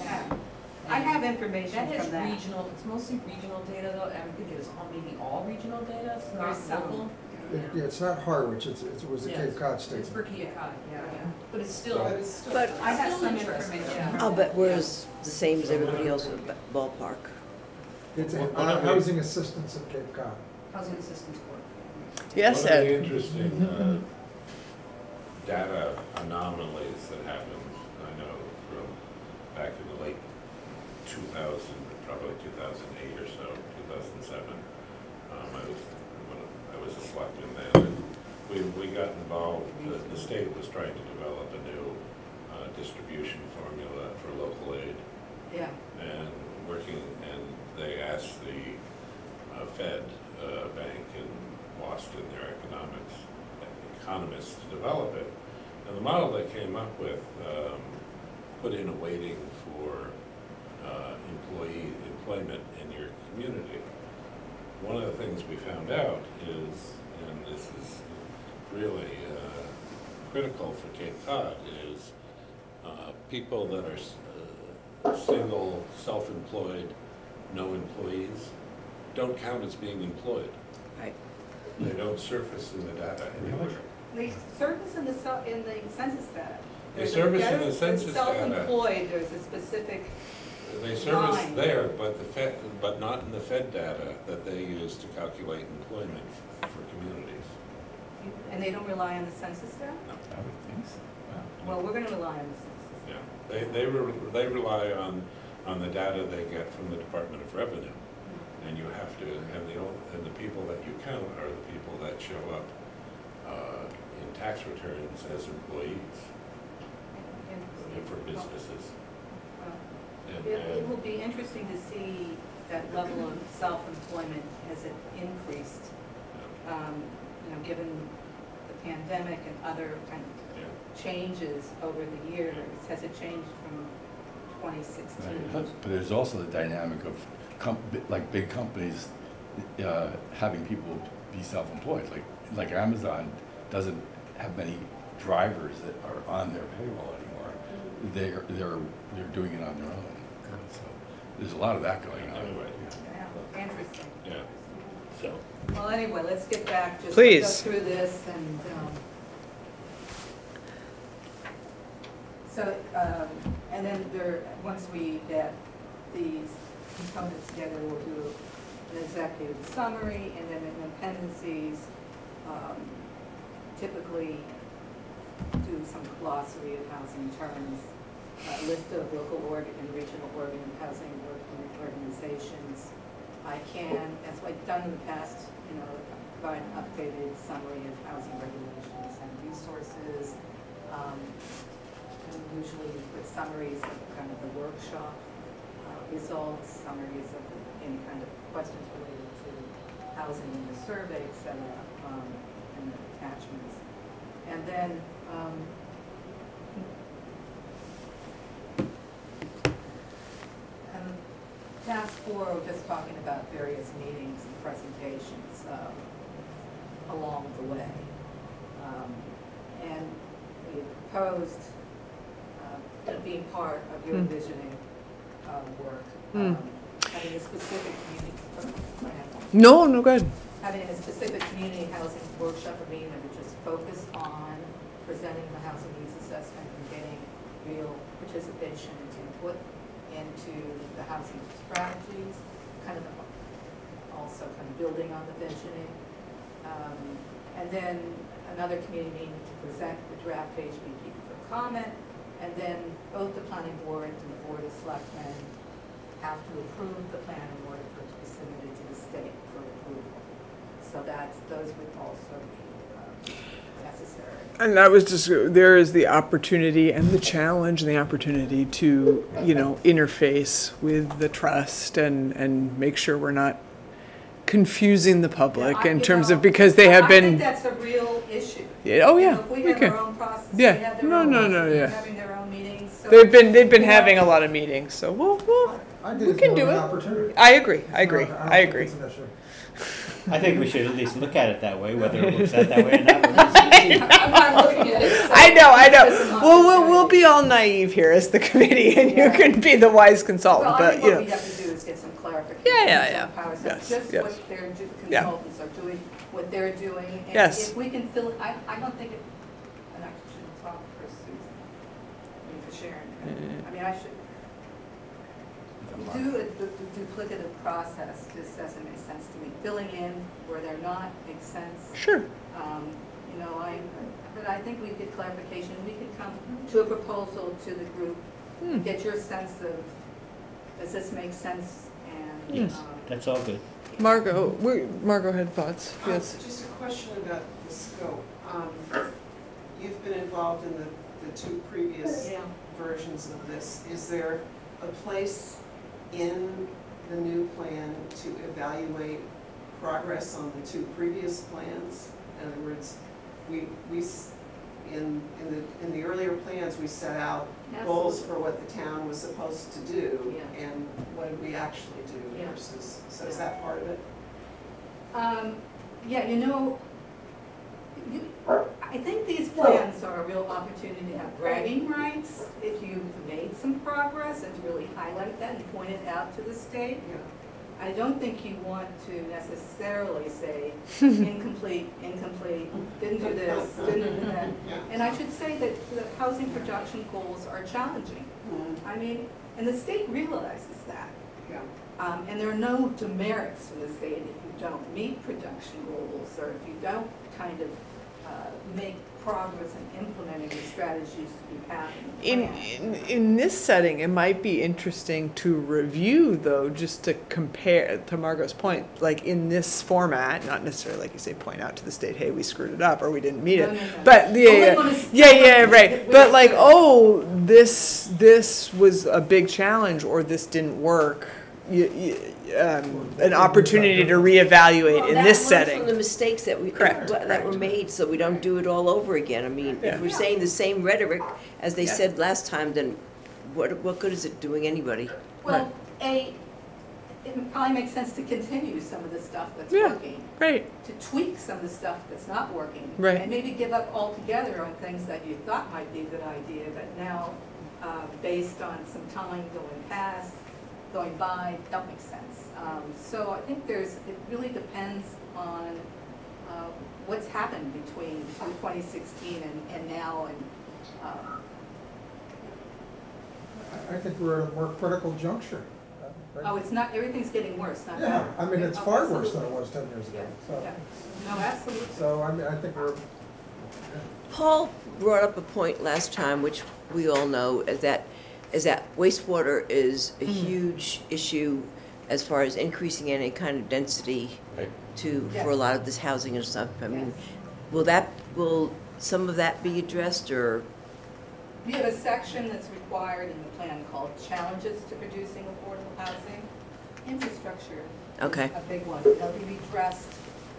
I have information That has from that. regional, it's mostly regional data though, I think it is maybe all regional data, it's not There's some. local. Yeah, it's not Harwich, it was the Yes. Cape Cod It's statement. for Cape Cod, yeah, but it's still, But I have still some interesting, information. yeah. I'll bet we're the same as everybody else in the ballpark. It's One of the- housing assistance at Cape Cod. Housing Assistance Corps. Yes, One of the Ed. interesting data anomalies that happened, I know, from back in the late 2000, probably 2008 or so, 2007. I was a selectman then, and we got involved, the state was trying to develop a new distribution formula for local aid, Yeah. and they asked the Fed Bank in Boston, their economists to develop it. And the model they came up with put in a weighting for employment in your community. One of the things we found out is, and this is really critical for Cape Cod, is people that are single, self-employed, no employees, don't count as being employed. Right. They don't surface in the data anywhere. They surface in the census data. They There's a surface in data the for census data. Self-employed, there's a specific, They service Line. there, but not in the Fed data that they use to calculate employment for communities. and they don't rely on the census data? I would think so. Wow. Well, we're gonna rely on the census. Yeah, they rely on on the data they get from the Department of Revenue. And you have to, and the people that you count are the people that show up in tax returns as employees and for businesses. It will be interesting to see that level of self-employment, has it increased, you know, given the pandemic and other kind of changes over the years. Has it changed from 2016? But there's also the dynamic of like big companies having people be self-employed. Like Amazon doesn't have many drivers that are on their payroll anymore. They're doing it on their own. So there's a lot of that going on. Anyway. Yeah, interesting. Yeah. So. Well, anyway, let's get back, just Please. go through this and, and then once we get these components together, we'll do an executive summary and then in appendices, typically do some glossary of housing terms, a list of local and regional housing organizations. I can, as I've done in the past, you know, provide an updated summary of housing regulations and resources. And usually with summaries of kind of the workshop results, summaries of any kind of questions related to housing in the survey, et cetera, and the attachments. And then task 4, we're just talking about various meetings and presentations along the way. And we proposed being part of your visioning work, having a specific community plan. No, no, good. Having a specific community housing workshop or meeting that would just focus on presenting the housing needs assessment and getting real participation and input into the housing strategies, kind of also kind of building on the visioning. And then another community meeting to present the draft HBP for comment, and then both the planning board and the board of selectmen have to approve the plan in order for it to be submitted to the state for approval. So those would also be necessary. And that was just, there is the opportunity and the challenge and the opportunity to, you know, interface with the trust and make sure we're not confusing the public in terms of, because they have been. I think that's a real issue. Yeah, oh yeah. You know, if we have our own process, Yeah. they have their No, own no, process, no, they're yeah. having their own meetings. So They've been having a lot of meetings, so we'll I think we it's can more do of an it. opportunity. I agree. I It's agree. not- I don't think agree. it's an issue. I think we should at least look at it that way, whether it looks at that way or not. I'm not looking at it. So I know. it's an We'll opportunity. be all naive here as the committee, and Yeah. you can be the wise consultant. Well, I but think you what know, we have to do is get some clarification. Yeah. on powers. So Yes, just yes. what their Yeah. consultants are doing, what they're doing. And Yes. if we can fill it, I don't think it, and I should talk for Susan, I mean for Sharon. I mean, I should do a duplicative process, just doesn't make sense to me. Filling in where they're not makes sense. sure. You know, but I think we get clarification. We could come to a proposal to the group, get your sense of, does this make sense? And Yes. That's all good. Margot had thoughts. Yes. Just a question about the scope. You've been involved in the two previous Yeah. versions of this. Is there a place in the new plan to evaluate progress on the two previous plans? In other words, in the earlier plans, we set out goals for what the town was supposed to do, Yeah. and what did we actually do Yeah. versus, so is that part of it? Yeah, you know, I think these plans are a real opportunity to have bragging rights if you've made some progress and to really highlight that and point it out to the state. Yeah. I don't think you want to necessarily say incomplete, didn't do this, didn't do that. Yeah. And I should say that the housing production goals are challenging. I mean, and the state realizes that. Yeah. And there are no demerits from the state if you don't meet production goals or if you don't kind of make progress in implementing the strategies to be happening. In this setting, it might be interesting to review, though, just to compare, to Margot's point, like in this format, not necessarily like you say, point out to the state, hey, we screwed it up or we didn't meet it. No. But right. But like, oh, this was a big challenge, or this didn't work. An opportunity to reevaluate in this setting. From the mistakes that were made, so we don't do it all over again. I mean, if we're saying the same rhetoric as they said last time, then what good is it doing anybody? Well, it probably makes sense to continue some of the stuff that's working. Right. To tweak some of the stuff that's not working. Right. And maybe give up altogether on things that you thought might be a good idea, but now, based on some time going by, don't make sense. So I think it really depends on what's happened between 2016 and now. And I think we're at a more critical juncture. Right? oh, it's not, everything's getting worse, not better. Yeah, I mean, it's far worse than it was 10 years ago. So, No, absolutely. so I mean, I think we're. Paul brought up a point last time, which we all know, is that wastewater is a huge issue as far as increasing any kind of density for a lot of this housing and stuff. I mean, will some of that be addressed, or? We have a section that's required in the plan called Challenges to Producing Affordable Housing. Infrastructure Okay. is a big one. They'll be addressed.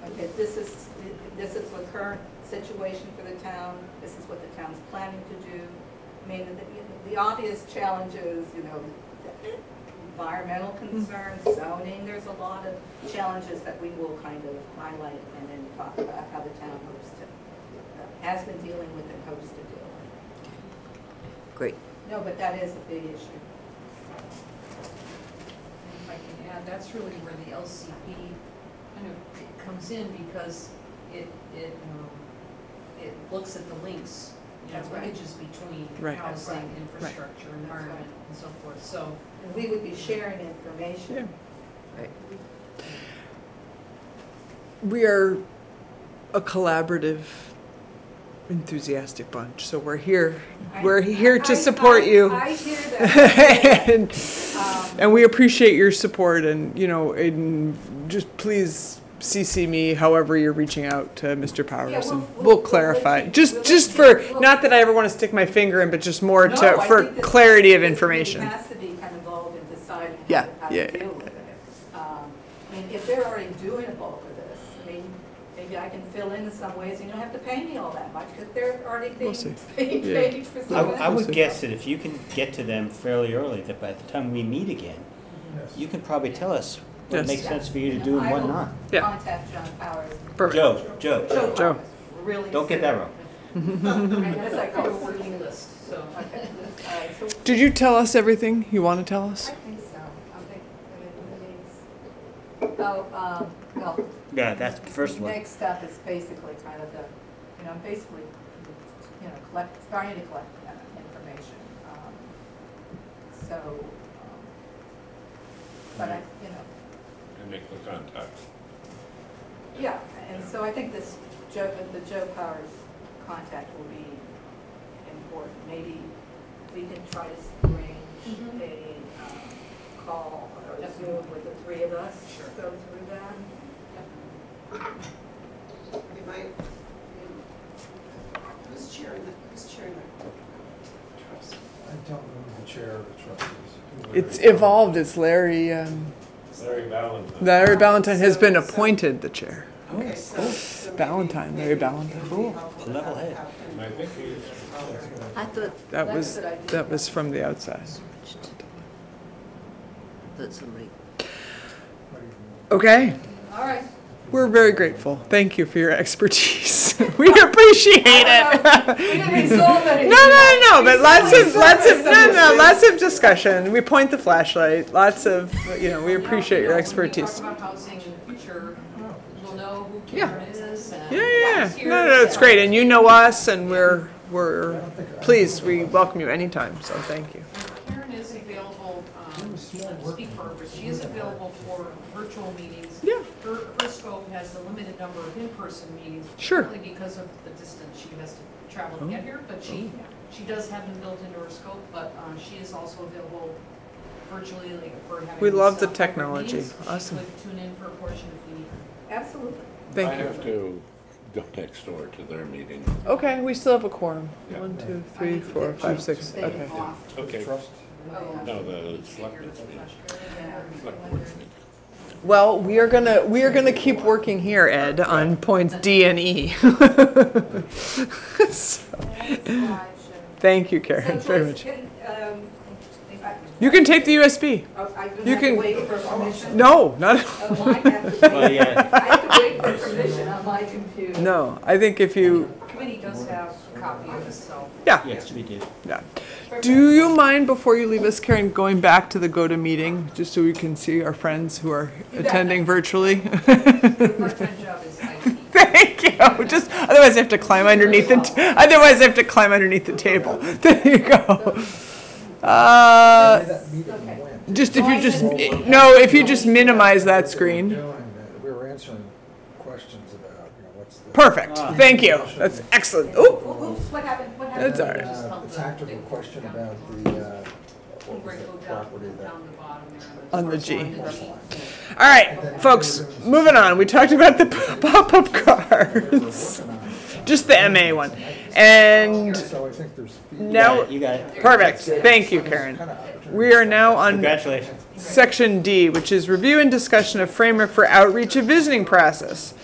Okay, this is the current situation for the town. This is what the town's planning to do. I mean, the obvious challenges, environmental concerns, zoning, there's a lot of challenges that we will kind of highlight and then talk about how the town hopes to, has been dealing with and hopes to deal with. Great. No, but that is a big issue. If I can add, that's really where the LCP kind of comes in, because it looks at the links, That's right. linkages between Right. housing, infrastructure, environment, and so forth. So And we would be sharing information. Right. We are a collaborative, enthusiastic bunch, so we're here. We're here to support you. I hear that. And we appreciate your support, and and just please CC me however you're reaching out to Mr. Powers, Yeah, and we'll clarify. let you- Just for, not that I ever want to stick my finger in, but just more No, I for think that clarity of this information. committee has to be kind of involved in deciding Yeah, how yeah. to deal with it. I mean, if they're already doing a bulk of this, I mean, maybe I can fill in some ways, and you don't have to pay me all that much, because they're already being see. paid Yeah. for some of I it. would guess that if you can get to them fairly early, that by the time we meet again, Yes. you can probably tell us what Yes. makes sense for you to do and I what will not. Yeah. Contact John Powers. Perfect. Joe. Joe. Really. Don't get that wrong. That's like a a working list, so. Okay, all right, so Did you tell us everything you want to tell us? I think so. I mean, well, Yeah, that's the first one. next step is basically kind of the, basically, starting to collect information. But And make the contacts. yeah, and so I think the Joe Powers contact will be important. Maybe we can try to arrange a call or a Zoom with the three of us, go through that. You might, who's chairing the trust? I don't know who the chair of the trust is. It's evolved. It's Larry. Larry Valentine. Larry Ballantyne has been appointed the chair. Okay, so maybe- Ballantyne, Larry Ballantyne. it would be Cool. helpful to Level have head. them And I think he's, I thought That was from the outside. somebody. Okay. All right. We're very grateful. Thank you for your expertise. We appreciate it. We didn't resolve anything. No, but We lots of discussion. We point the flashlight. Lots of, we appreciate your expertise. When we talk about housing in the future, we'll know who Yeah. Karen is. And Yeah. who's here. No, it's great. And you know us, and we're pleased. We welcome you anytime, so thank you. Karen is available, not to speak for her, but she is available for virtual meetings meetings. Yeah. Her scope has a limited number of in-person meetings. Sure. Partly because of the distance she has to travel to get here, but she does have them built into her scope, but she is also available virtually, like if we're having. We love the these, technology. meetings, Awesome. She could tune in for a portion if we need her. Absolutely. Thank I you. have to go next door to their meeting. Okay, we still have a quorum. Yeah. 1, 2, 3, 4, 5, 6. They Okay. off. Okay. Trust. No, the selectmen's meeting. Select board's meeting. Well, we are gonna keep working here, Ed, on points D and E. So, thank you, Karen, So, very Joyce, much. I- You can take the USB. I don't You have can- to wait for permission? No, not. Oh, mine have to Well, wait. yeah. I have to wait for permission on my computer. No, I think if you, Committee does have a copy of this, so. yeah, Yes, we do. yeah. Do you mind, before you leave us, Karen, going back to the GOTA meeting, just so we can see our friends who are attending virtually? The part-time job is IT. Thank you. Just otherwise, I have to climb underneath the. Otherwise, I have to climb underneath the table. There you go. That meeting Okay. went. Just if you just if you just minimize that screen. We were answering questions about, what's the. Perfect. Thank you. That's excellent. Ooh. Oops, what happened? What happened? That's all right. The tactical question about the, what was Right, the go down, property that. down the bottom there. On the first G. line. All right, folks. Moving on. We talked about the pop-up cards. Just the MA one, and So I think there's. now You got it. perfect. Thank you, Karen. We are now on Congratulations. Section D, which is review and discussion of framework for outreach and visiting process.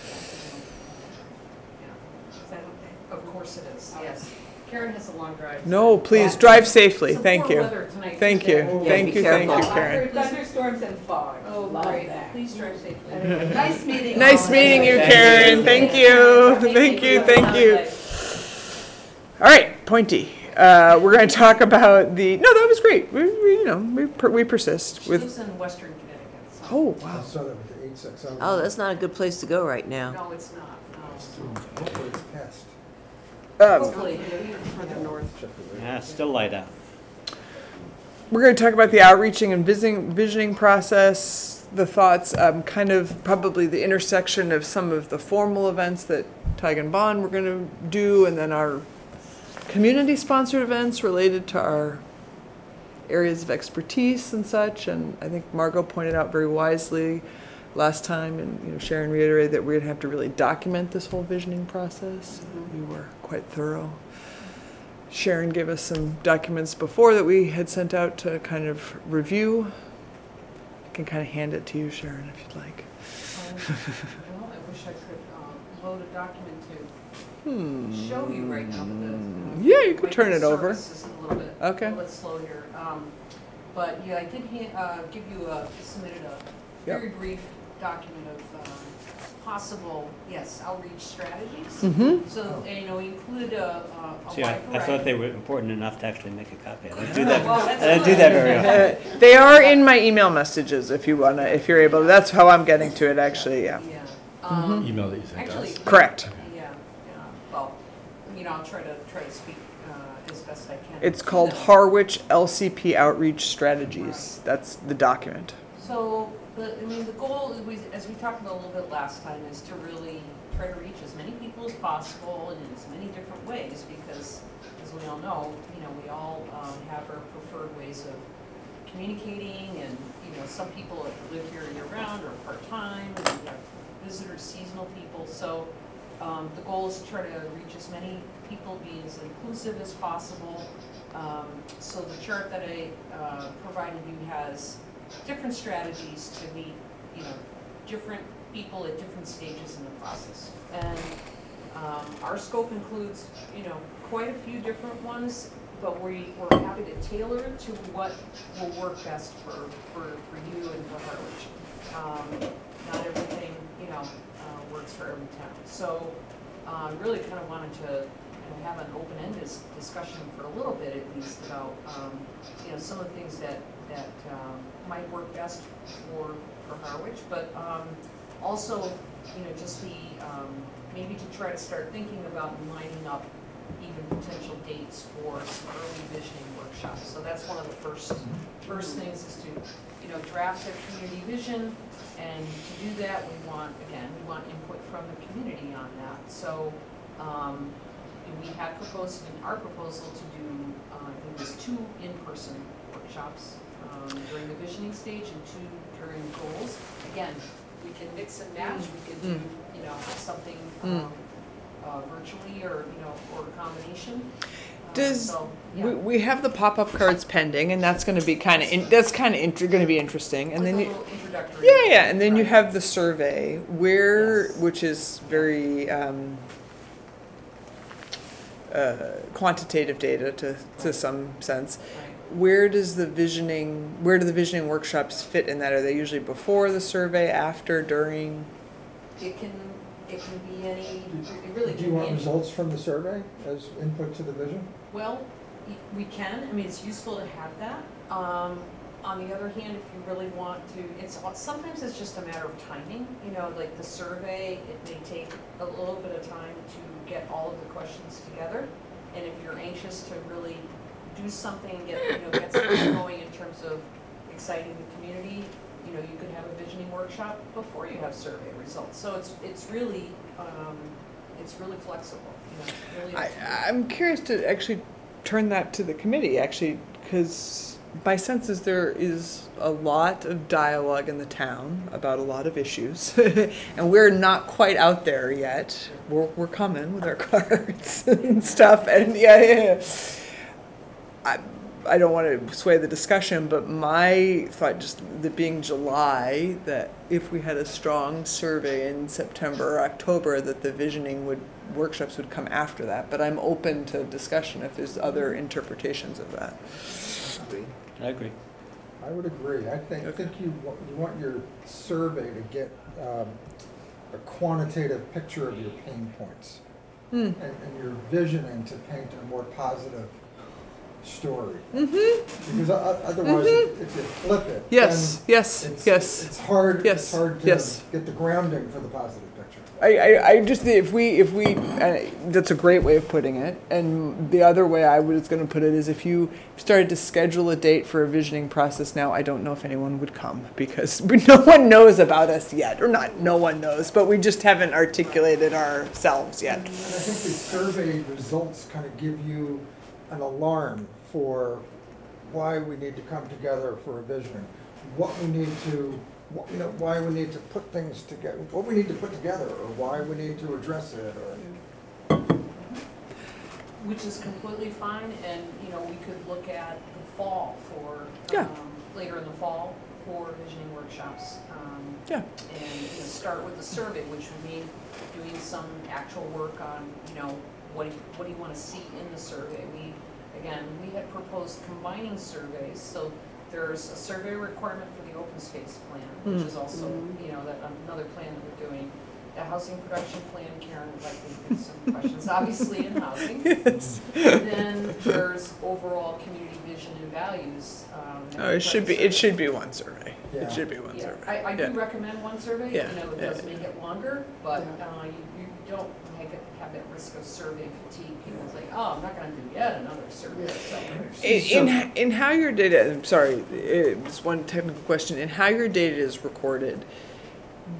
Is that okay? Of course it is, yes. Karen has a long drive. No, please drive safely. Some Thank poor you. weather tonight, Thank too. you. Yeah, Thank be you. Thank you, careful. Karen. Thunderstorms and fog. Oh, Love great. that. Please drive safely. Nice meeting. Nice all. meeting you, Thank Karen. you. Thank you. Thank you. Thank you. All right, point D. We're going to talk about the. No, that was great. We persist She with. lives in western Connecticut, so. Oh I wow. saw that with the 860. Oh, that's not a good place to go right now. No, it's not, no. Hopefully it's passed. Hopefully, Further north. Check the rate. Yeah, still light out. We're going to talk about the outreaching and visioning process, the thoughts, kind of probably the intersection of some of the formal events that Tig and Bond we're going to do, and then our community-sponsored events related to our areas of expertise and such. And I think Margot pointed out very wisely last time, and Sharon reiterated that we're going to have to really document this whole visioning process. We were quite thorough. Sharon gave us some documents before that we had sent out to kind of review. I can kind of hand it to you, Sharon, if you'd like. Well, I wish I could load a document to show you right now, but Yeah, you could turn it over. service is a little bit, Okay. a little bit slow here. But yeah, I did give you submitted a very brief document of possible, outreach strategies. Mm-hmm. So, we included a See, wide I thought variety. they were important enough to actually make a copy. I don't do that. Well, that's I don't do good. that very often. They are in my email messages if you're able. That's how I'm getting to it, actually. Yeah. Yeah. Email that you sent Actually, us. Correct. yeah, well, I'll try to speak as best I can. It's to called them. Harwich LCP Outreach Strategies. That's the document. So, the goal, as we talked about a little bit last time, is to really try to reach as many people as possible and in as many different ways, because, as we all know, we all have our preferred ways of communicating, and, some people live here year-round or part-time, and we have visitors, seasonal people, so the goal is to try to reach as many people, be as inclusive as possible. So the chart that I provided you has different strategies to meet, different people at different stages in the process. And our scope includes, quite a few different ones, but we're happy to tailor it to what will work best for you and for Harwich. Not everything, works for every town. So really kind of wanted to have an open-ended discussion for a little bit at least about, some of the things that might work best for Harwich, but also, just maybe to try to start thinking about lining up even potential dates for some early visioning workshops. So that's one of the first things is to, draft a community vision. And to do that, we want input from the community on that. So we had proposed in our proposal to do, I think it was 2 in-person workshops during the visioning stage and 2 during goals. Again, we can mix and match. We could do, something virtually or a combination. We have the pop-up cards pending, and that's going to be kind of going to be interesting. And then introductory. Yeah, and then you have the survey which is very quantitative data to some sense. Right. Where do the visioning workshops fit in that? Are they usually before the survey, after, during? It can be any. It really Do you can want be results from the survey as input to the vision? Well, we can. I mean, it's useful to have that. On the other hand, if you really want to, sometimes it's just a matter of timing. Like the survey, it may take a little bit of time to get all of the questions together. And if you're anxious to really do something and get something going in terms of exciting the community, you could have a visioning workshop before you have survey results. So it's really flexible. Really I'm curious to actually turn that to the committee, because my sense is there is a lot of dialogue in the town about a lot of issues, and we're not quite out there yet. We're coming with our cards and stuff, and yeah. I don't want to sway the discussion, but my thought, just that being July, that if we had a strong survey in September or October, that the visioning workshops would come after that. But I'm open to discussion if there's other interpretations of that. I agree. I would agree. I think you want your survey to get a quantitative picture of your pain points, and your visioning to paint a more positive story. Because otherwise, if you flip it, it's hard. It's hard to get the grounding for the positive picture. I just if we that's a great way of putting it. And the other way I was going to put it is, if you started to schedule a date for a visioning process now, I don't know if anyone would come, because no one knows about us yet, or not. No one knows, but we just haven't articulated ourselves yet. And I think the survey results kind of give you an alarm for why we need to come together for a visioning, what we need to, why we need to put things together, what we need to put together, or why we need to address it, or. Which is completely fine, and we could look at the fall for later in the fall for visioning workshops. And start with the survey, which would mean doing some actual work on what do you want to see in the survey. We had proposed combining surveys, so there's a survey requirement for the open space plan, which is also another plan that we're doing. The housing production plan, Karen would like to get some questions, obviously, in housing. Yes. And then there's overall community vision and values. It should be one survey. Yeah. It should be one survey. I do recommend one survey. Yeah. It does make it longer, but you don't have that risk of survey fatigue. People say, "Oh, I'm not going to do yet another survey." So. In how your data, I'm sorry, it's one technical question. In how your data is recorded,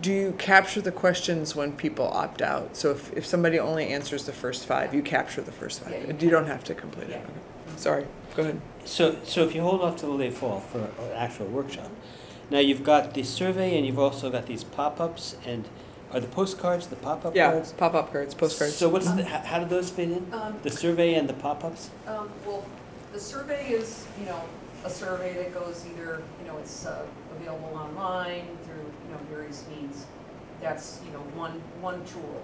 do you capture the questions when people opt out? So if somebody only answers the first 5, you capture the first 5. Yeah, you don't have to complete it. Okay. Sorry, go ahead. So if you hold off till late fall for an actual workshop, now you've got the survey and you've also got these pop-ups, and are the postcards the pop-up cards? Yeah, pop-up cards, postcards. So how do those fit in? The survey and the pop-ups? Well, the survey is, a survey that goes either, it's available online through, various means. That's, one tool.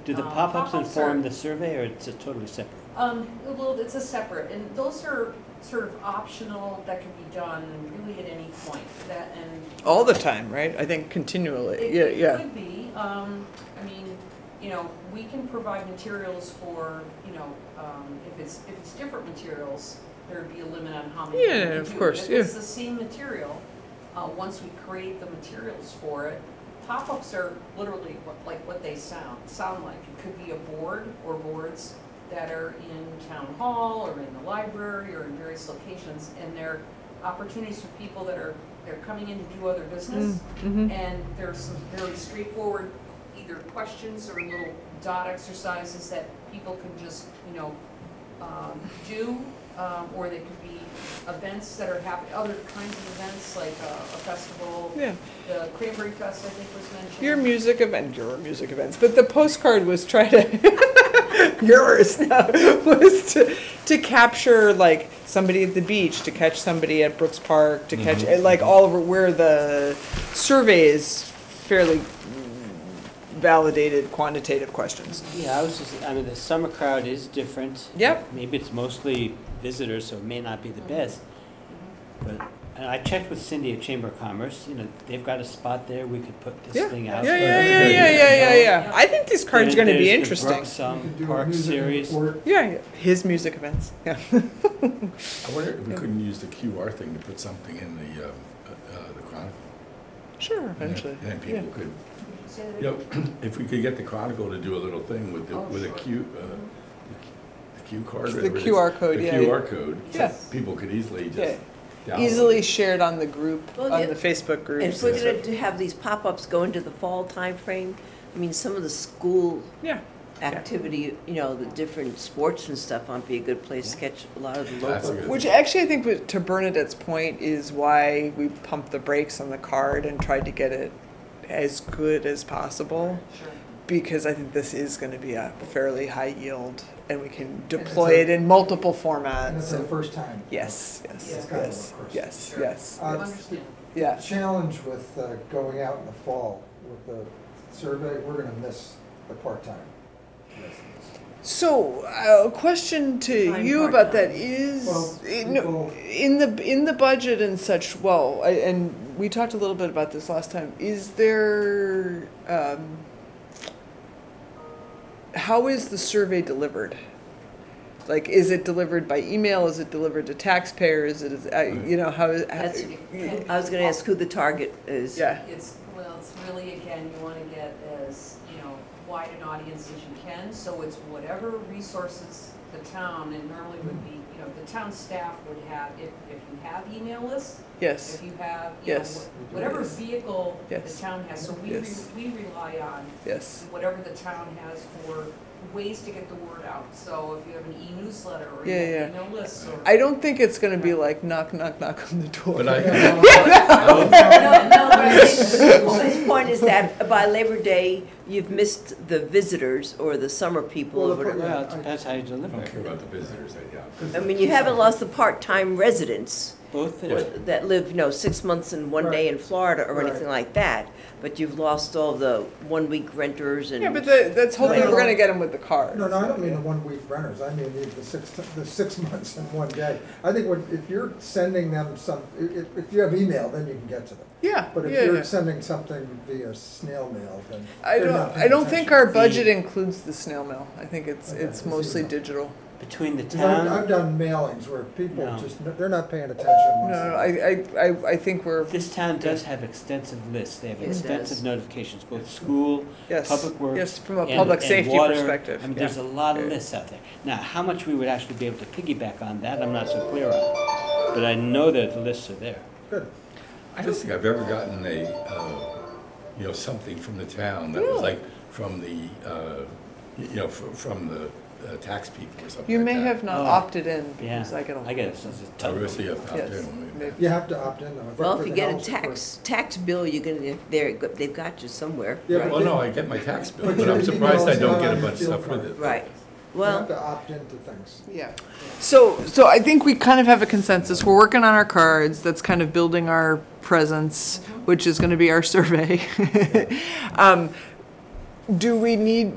Do the pop-ups inform the survey, or it's a totally separate? Well, it's a separate, and those are sort of optional, that can be done really at any point. All the time, right? I think continually. It could be. We can provide materials for, if it's different materials, there'd be a limit on how many. Yeah, of course. If it's the same material, once we create the materials for it, pop-ups are literally what they sound like. It could be a board or boards that are in town hall or in the library or in various locations, and they're opportunities for people that are, they're coming in to do other business. And there's some very straightforward either questions or little dot exercises that people can just, you know, do, or they could be events that are happening, other kinds of events like a festival. Yeah. The Cranberry Fest, I think, was mentioned. Your music events, but the postcard was try to, yours now, was to capture like somebody at the beach, to catch somebody at Brooks Park, to catch, like all over where the survey is fairly validated quantitative questions. Yeah, I mean, the summer crowd is different. Yep. Maybe it's mostly visitors, so it may not be the best. But and I checked with Cindy at Chamber of Commerce, you know, they've got a spot there, we could put this thing out. Yeah. I think these cards are gonna be There's the interesting. Brooks, You could do a Park music series. report. Yeah, his music events, yeah. I wonder if we couldn't use the QR thing to put something in the Chronicle. Sure, eventually. And then people Yeah. could, Say that you know, if we could get the Chronicle to do a little thing with the, Oh, with a sure. the Q card. The whatever it is, QR code, yeah. The QR code, so Yeah. people could easily Yeah. just download Easily it. shared on the group, Well, on yeah. the Facebook And groups. if we're gonna have these pop-ups go into the fall timeframe, I mean, some of the school Yeah, activity, you know, the different sports and stuff might be a good place to catch a lot of the That's a local. good- which actually I think to Bernadette's point is why we pumped the brakes on the card and tried to get it as good as possible. Sure. Because I think this is gonna be a fairly high yield and we can it's deploy a- it in multiple And formats. it's the first time. Yes, Yeah. yes, It's kind of yes, a first. yes, Sure. yes, I Uh, understand. yeah. Challenge with going out in the fall with the survey, we're gonna miss the part-time residents. So, a question to Define you about that part-time. is, Well, no, in the budget and such, well, and we talked a little bit about this last time, is there, how is the survey delivered? Like, is it delivered by email, is it delivered to taxpayers, is it, you know, how is, That's, I was gonna ask who the target is. yeah, It's, well, it's really, again, you want to get as, you know, wide an audience as you can, so it's whatever resources the town, and normally would be, you know, the town staff would have, if you have email lists, yes, if you have, you know, Yes. whatever vehicle the Yes. town has, so Yes. we rely on yes, whatever the town has for ways to get the word out. So if you have an e-newsletter or you Yeah, have yeah. email lists or. I don't think it's gonna be like knock, knock, knock on the door. But I, No, but I think his point is that by Labor Day, you've missed the visitors or the summer people Well, or whatever. Well, it depends how you I deliver don't care it. about the visitors, yeah. I mean, you haven't lost the part-time residents Both, Yeah. that live, you know, 6 months and one day in Florida or Right. anything like that, but you've lost all the one-week renters and. Yeah, but that's hoping No, no, we're no. gonna get them with the card. No, I don't mean the 1 week renters, I mean the 6 months and 1 day. I think if you're sending them if you have email, then you can get to them. Yeah, But if yeah, you're yeah. sending something via snail mail, then I they're don't, not I paying don't think attention. our budget includes the snail mail. I think it's Okay, it's it's mostly email. digital. between the 'Cause I've town, done mailings where people No. they're not paying attention. once No, they- I think we're, this town does have extensive lists. They have Yes, it extensive does. notifications, both school, yes, public works. yes, from a and- public and safety water. perspective. I mean, yeah. there's a lot of Yeah. lists out there. Now, how much we would actually be able to piggyback on that, I'm not so clear on. But I know that the lists are there. Good. I don't think I've ever gotten something from the town that was Really? like from the, from the tax people or something You like may that. have not Oh. opted in Yeah, because I get a lot. I get it. of them. It's a I ton of really them. have Yes, maybe. maybe. You have to opt in though. Well, For if you the get a house tax bill, you're gonna, they've got you somewhere. Yeah, right? but Well, no, I get my tax bill, But but your I'm surprised I email's don't not get a on your bunch of field stuff with card. it. Right. You have Well, to opt into things. Yeah. So I think we kind of have a consensus. We're working on our cards. That's kind of building our presence, which is going to be our survey. Do we need?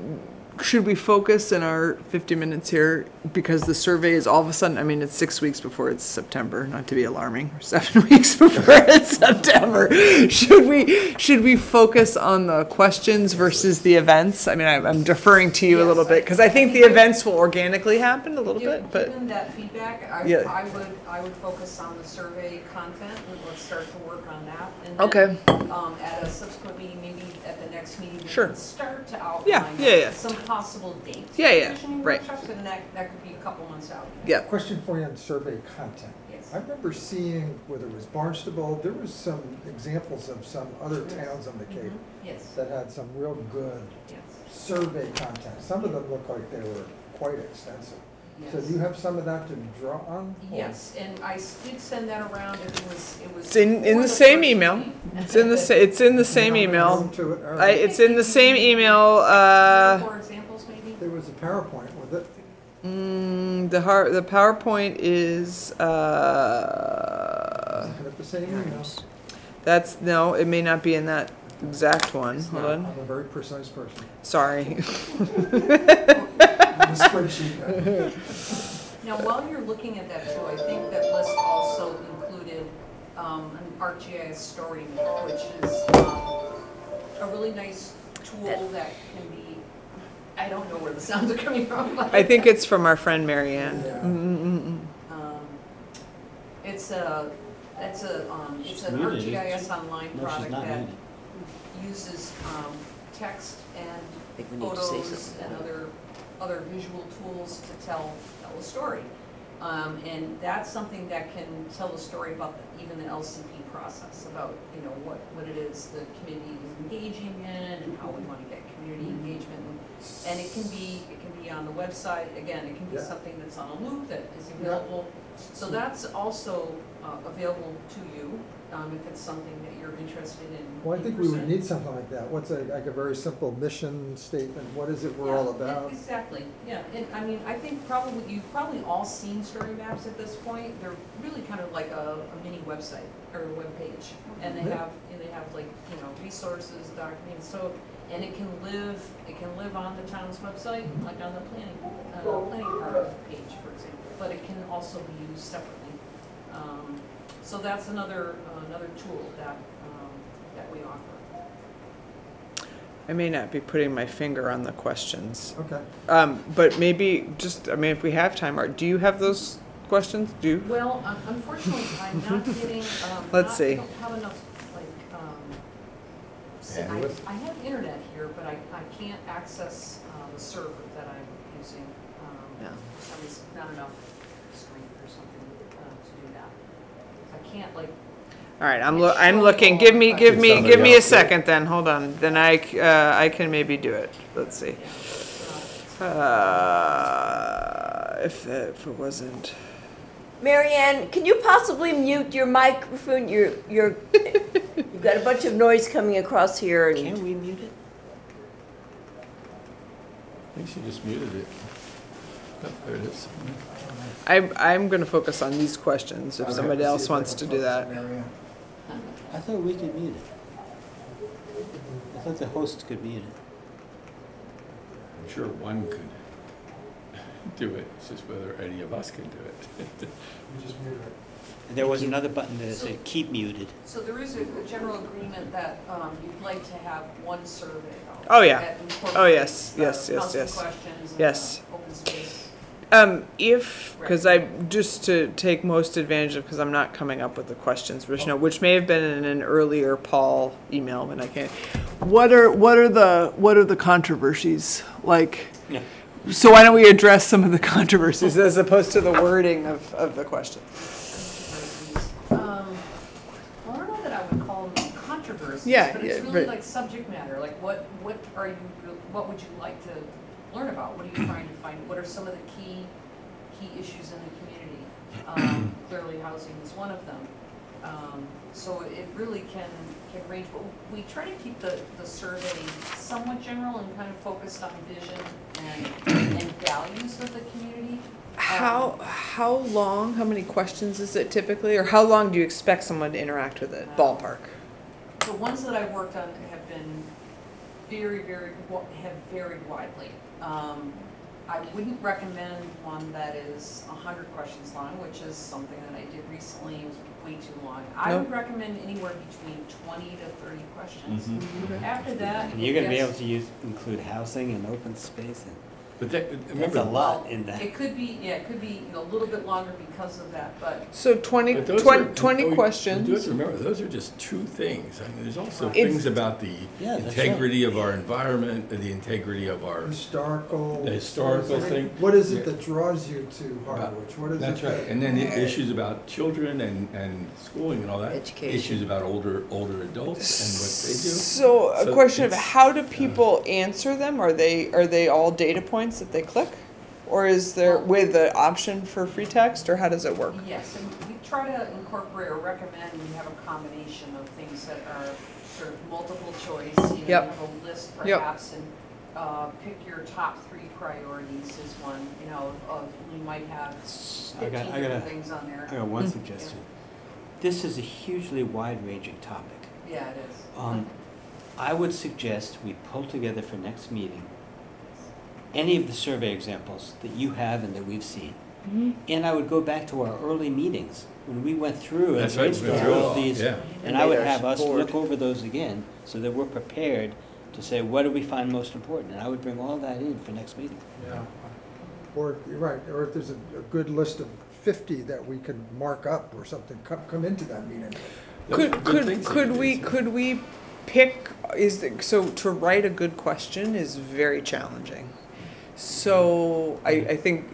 Should we focus in our 50 minutes here because the survey is all of a sudden? I mean, it's 6 weeks before it's September. Not to be alarming. Or 7 weeks before it's September. Should we focus on the questions versus the events? I mean, I'm deferring to you a Yes, little bit because I think the events will organically happen a little bit, but. Given that feedback, Yeah. I would focus on the survey content, and let's start to work on that. And Okay. then, at a subsequent meeting, maybe at the next meeting, we Sure. can start to Yeah, outline yeah. some possible dates. Yeah, for yeah, visioning right. workshops, and that could be a couple months out. Yeah. Question for you on survey content. Yes. I remember seeing, whether it was Barnstable, there was some examples of some other towns on the Cape Yes, that had some real good yes. survey content. Some of them looked like they were quite extensive. So do you have some of that to draw on? Or- Yes, and I did send that around, and it was. It's in before the same first email. meeting. It's in the it's in the You same have a email. room to it? All right. It's in the same email. 4 examples, maybe? There was a PowerPoint with it. The PowerPoint is Looking at the same email. that's no, it may not be in that exact one. Hold on. I'm a very precise person. Sorry. I'm a spreadsheet guy. Now, while you're looking at that too, I think that list also included an ArcGIS story map, which is a really nice tool that can be, I don't know where the sounds are coming from. But I think it's from our friend Marianne. Yeah. it's an muted, ArcGIS online No, she's product not that muted. uses text and I think we need to say photos something. and other visual tools to tell a story. And that's something that can tell a story about even the LCP process, about, you know, what it is the community is engaging in and how we want to get community engagement. And it can be on the website, again, it can be Yeah. something that's on a loop that is available. So that's also available to you, if it's something that you're interested in. Well, I think we would need something like that. What's like a very simple mission statement? What is it we're all about? Exactly, yeah, and I mean, I think you've probably all seen story maps at this point. They're really kind of like a mini website or a web page, and they have like, you know, resources, documents, so, and it can live on the town's website, like on the planning part of the page, for example, but it can also be used separately. So that's another tool that we offer. I may not be putting my finger on the questions. Okay. But maybe just, I mean, if we have time, do you have those questions? Do you? Well, unfortunately, I'm not getting, Let's see. I don't have enough, like, Bandwidth? I have internet here, but I can't access the server that I'm using. Yeah. For some reason, not enough strength or something to do that. I can't, like, All right, I'm It's looking. showing Give all me the- Somebody give me a else do it. second then. Hold on. Then I can maybe do it. Let's see. If it wasn't. Marianne, can you possibly mute your microphone? You've got a bunch of noise coming across here. Can And we mute it? I think she just muted it. Oh, there it is. I'm going to focus on these questions. If somebody else wants to do that. I thought we could mute it. I thought the host could mute it. I'm sure one could do it, it's just whether any of us can do it. You just muted it. And there was another button that said keep muted. so there is a general agreement that you'd like to have one survey. Though, Oh, yeah. that Oh, yes, incorporates, yes, housing yes. questions and, Yes. open space. Because I just to take most advantage of, because I'm not coming up with the questions, which may have been in an earlier Paul email, and I can't. What are the controversies like? Yeah. So why don't we address some of the controversies as opposed to the wording of the question? Well, I don't know that I would call them controversies, Yeah, but it's yeah, really but- like subject matter. Like, what would you like to learn about? What are you trying to find? What are some of the key issues in the community? Clearly, housing is one of them. So it really can range, but we try to keep the survey somewhat general and kind of focused on vision and values of the community. How long? How many questions is it typically, or how long do you expect someone to interact with it? Ballpark. The ones that I've worked on have been have varied widely. I wouldn't recommend one that is 100 questions long, which is something that I did recently. It was way too long. I would recommend anywhere between 20 to 30 questions. After that, And you're going to be able to include housing and open space and But that, That's remember, a lot in that. It could be, yeah, it could be, you know, a little bit longer because of that, but So 20 but those 20 are- 20 oh, you questions. do have to remember, those are just two things. I mean, there's also Right. things about the Yeah, that's integrity of our environment, the integrity of our, Historical. the historical thing. What is it Yeah. that draws you to Harwich? What is it? That's right. that- And then the issues about children and schooling and all that. Education. Issues about older adults and what they do. So a So question of it's- how do people answer them? Are they all data points that they click? Or is there with the option for free text, or how does it work? yes, and we try to incorporate or recommend we have a combination of things that are sort of multiple choice. You know, Yep. you have a list Yep. perhaps, and pick your top 3 priorities is one, you know, of, you might have 15 I different got things on there. one suggestion. This is a hugely wide-ranging topic. Yeah, it is. I would suggest we pull together for next meeting any of the survey examples that you have and that we've seen. And I would go back to our early meetings when we went through and That's right, we went brainstormed through it all all, these. yeah. And I would made our have us board. look over those again so that we're prepared to say, what do we find most important? And I would bring all that in for next meeting. Yeah. Or, you're right, or if there's a good list of 50 that we can mark up or something, come into that meeting. Those are good things that you do, so. Could we pick, so to write a good question is very challenging. So I think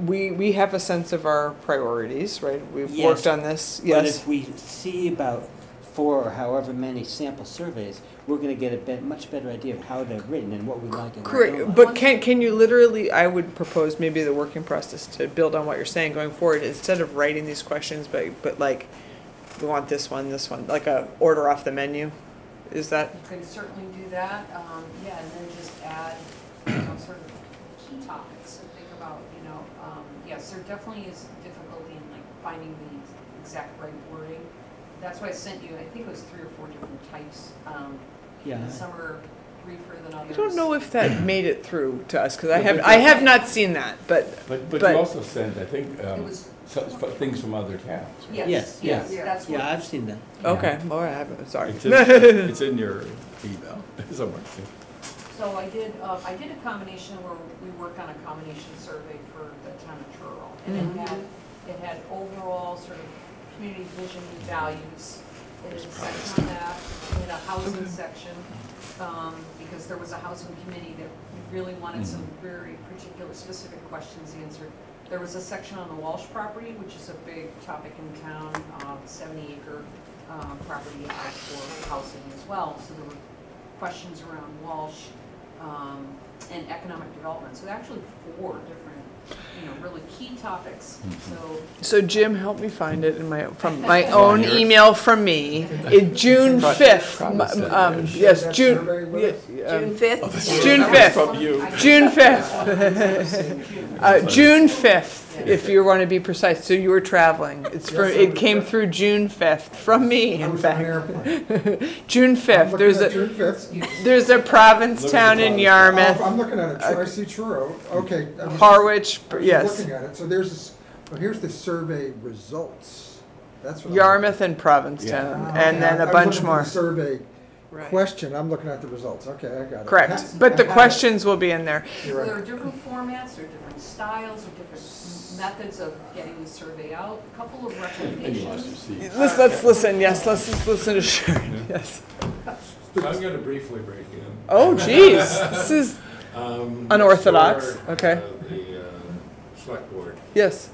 we have a sense of our priorities, right? We've Yes, worked on this, But yes. if we see about 4 or however many sample surveys, we're gonna get a much better idea of how they're written and what we like and what we don't Correct, like. but can you literally, I would propose maybe the working process to build on what you're saying going forward, instead of writing these questions, but like, we want this one, like a order off the menu, is that? You could certainly do that, yeah, and then just add, you know, sort of key topics to think about, you know, yes, there definitely is difficulty in like finding the exact right wording. That's why I sent you, I think it was 3 or 4 different types, Yeah. and some are briefer than I others. don't know if that made it through to us, because Yeah, but I have not seen that, but But But- you also sent, I think, It was, things from other towns. right? yes, Yes, yes, that's what. Yeah, I've seen that. okay, well, I haven't, sorry. It's in your email somewhere. So I did a combination where we worked on a combination survey for the town of Truro. And it had overall sort of community vision and values. It had a section on that, it had a housing section, because there was a housing committee that really wanted some very particular specific questions answered. There was a section on the Walsh property, which is a big topic in town, 70-acre property out for housing as well. So there were questions around Walsh and economic development. So actually 4 different, you know, really key topics. So Jim, help me find it from my on own yours. email from me, in June 5th. Yes, That June, survey list? June 5th? June That was 5th. from you. June 5th. June 5th, if you want to be precise. So you were traveling. It came through June 5th, from me, I in was on an fact. airplane. June I'm 5th. looking There's at a June 5th. there's a province town in Yarmouth, I'm looking at it, Tri-C Truro, okay. I was Harwich, I was yes. looking at it, so there's this, well, here's the survey results. That's what I'm Yarmouth and Provincetown, looking at. and then a I was bunch looking for more. the survey Right. question, I'm looking at the results, okay, I got it. Correct, but the questions will be in there. You're right. There are different formats, there are different styles, there are different methods of getting the survey out. A couple of And you lost recommendations. your seat. Let's listen, yes, let's just listen to Sharon, yes. So I'm gonna briefly break in. Oh, geez, this is, Unorthodox, for, okay. The select board, yes.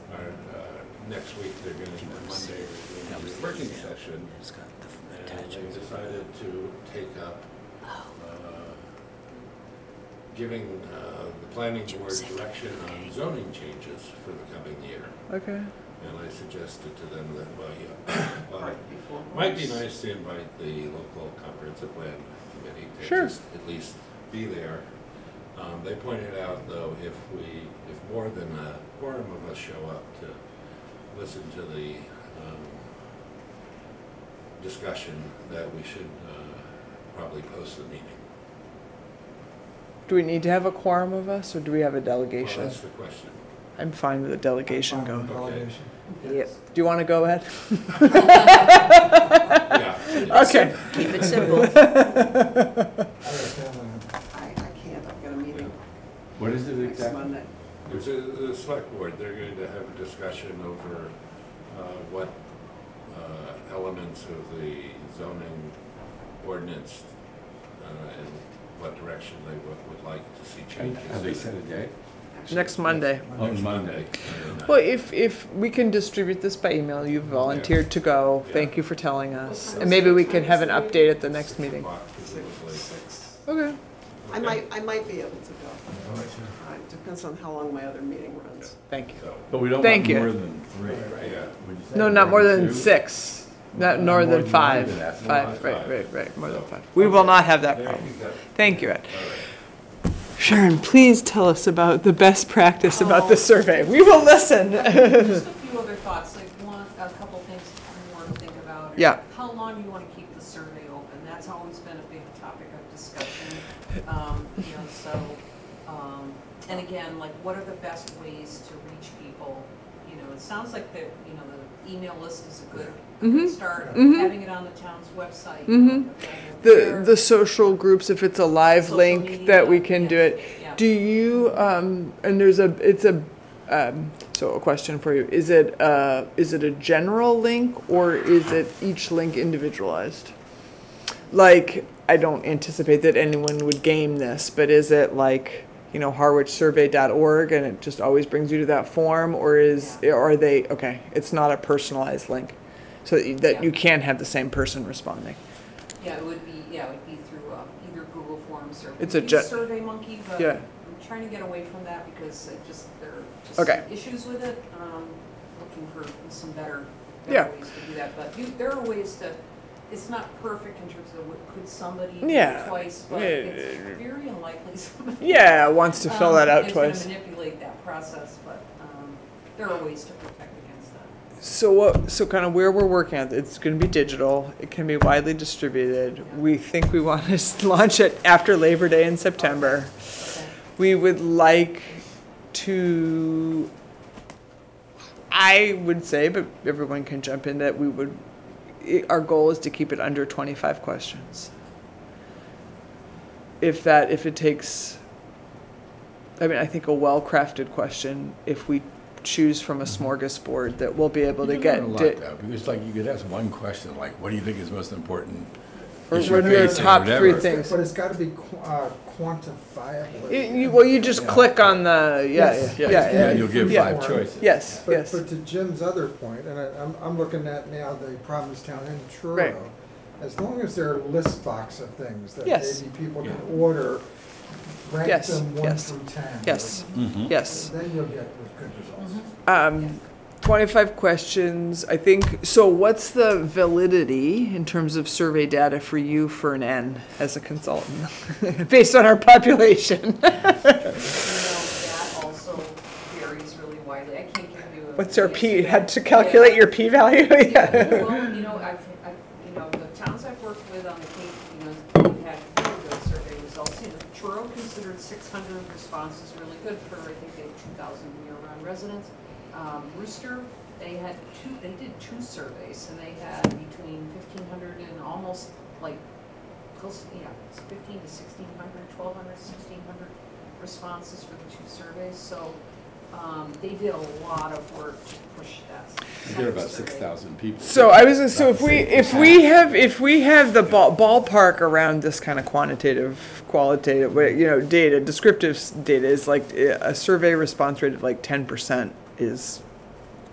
next week, they're gonna, on Monday, they're doing a working session. And they decided to take up giving the planning board direction on zoning changes for the coming year. Okay. And I suggested to them that, well, it might be nice to invite the local comprehensive plan committee to Sure. just at least be there. They pointed out, though, if more than a quorum of us show up to listen to the discussion, that we should probably post the meeting. Do we need to have a quorum of us, or do we have a Well, delegation? that's the question. I'm fine with the delegation going. Do Delegation. Yep, you want to go ahead? Yeah. Okay. keep it simple. I got a family. I can't, I've got a meeting. What is it next exactly? Monday. It's the select board, they're going to have a discussion over what elements of the zoning ordinance and what direction they would like to see changes. Have they set a date? Next Monday. On Monday. Well, if we can distribute this by email, you've volunteered to go. Thank you for telling us. And maybe we can have an update at the next meeting. Okay. I might be able to go. It depends on how long my other meeting runs. Thank you. But we don't Thank want you. more than 3, right? Yeah. Would you say? No, not more than Two? 6. Not Not more more than than 5. that. More than 5, five. right. More than 5. We will not have that problem. Thank you, Ed. Sharon, please tell us about the best practice about the survey. We will listen. Just a few other thoughts, like a couple things you want to think about. Yeah. How long do you want to keep the survey open? That's always been a big topic of discussion. And again, like, what are the best ways to reach people? It sounds like the email list is a good start. Having it on the town's website. The social groups, if it's a live Social link media, that we can yeah, do it. yeah. Do you, and so a question for you. Is it a general link or is it each link individualized? Like, I don't anticipate that anyone would game this, but is it like, harwichsurvey.org and it just always brings you to that form, or are they, okay, it's not a personalized link, so that you can have the same person responding. Yeah, it would be through either Google Forms or It's we a use jet- SurveyMonkey, but Yeah. I'm trying to get away from that because there are just Okay. issues with it. Looking for some better Yeah. ways to do that, but there are ways to. It's not perfect in terms of could somebody do Yeah. it twice, but it's very unlikely somebody Yeah, wants to fill that out is twice. going to manipulate that process, but there are ways to protect against that. So kind of where we're working at, it's going to be digital. It can be widely distributed. We think we want to launch it after Labor Day in September. Okay. We would like to, I would say, but everyone can jump in, that our goal is to keep it under 25 questions. If it takes, I think a well-crafted question, if we choose from a smorgasbord, that we'll be able to You get. can learn a lot, though, because you could ask one question, like, what do you think is most important? Or issue what are your facing, top whatever. 3 things? But it's got to be quantifiable. You just click on the, Yes. And you'll give Yeah. 5 choices. Yes, But yes. to Jim's other point, and I'm looking at now the Provincetown and Truro, Right. as long as there are list box of things that Yes. maybe people can order, rank Yes, them 1 yes. through 10. Yes, Mhm. yes. Then you'll get good results. 25 questions, I think. So what's the validity in terms of survey data for you for an N as a consultant, based on our population? That also varies really widely. I can't give you a. What's our P, answer. had to calculate your P-value? Yeah. Well, the towns I've worked with on the Cape, we've had really good survey results. Truro considered 600 responses really good for, I think they had 2,000 year-round residents. Rooster, they did 2 surveys, and they had between 1,500 and almost close, it's 15 to 1,600, 1,200, 1,600 responses for the 2 surveys. So they did a lot of work to push that. There are about 6,000 people. So I was gonna, so if we have the ballpark around this kind of quantitative, qualitative, data, descriptive data is like a survey response rate of like 10% is,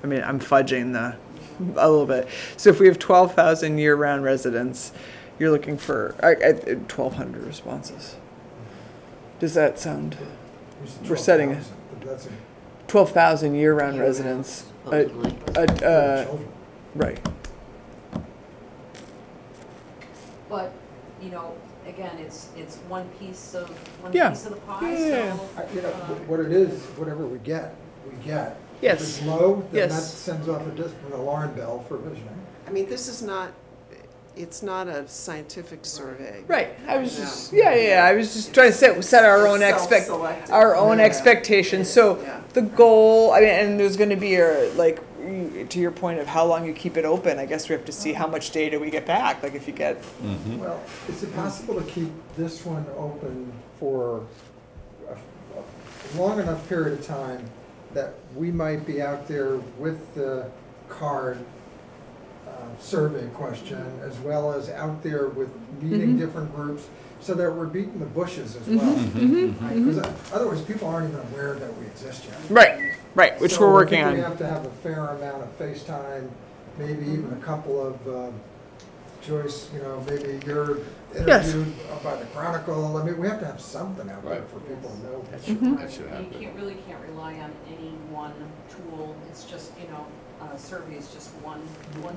I'm fudging a little bit. So if we have 12,000 year-round residents, you're looking for 1,200 responses. Does that sound? We're setting it. 12,000 year-round residents. Supposedly. Right. But, again, it's one piece of Yeah. the pie, Yeah. so. What it is, whatever we get, we get. Yes. If it's low, then that Yes. sends off an alarm bell for visioning. This is not, it's not a scientific survey. Right. I was just I was just trying to set our own Self-selected. expectations. So Yeah. the goal, and there's going to be to your point of how long you keep it open. I guess we have to see how much data we get back. Like if you get. Mhm. Well, is it possible to keep this one open for long enough period of time that we might be out there with the card survey question, as well as out there with meeting different groups, so that we're beating the bushes as well. Because otherwise, people aren't even aware that we exist yet. Right, which So we're I working think on. We have to have a fair amount of FaceTime, maybe even a couple of, Joyce, maybe you're interviewed by the Chronicle. I mean, we have to have something out there Right. for people to know. That should You happen. can't rely on any one tool. It's just, a survey is just one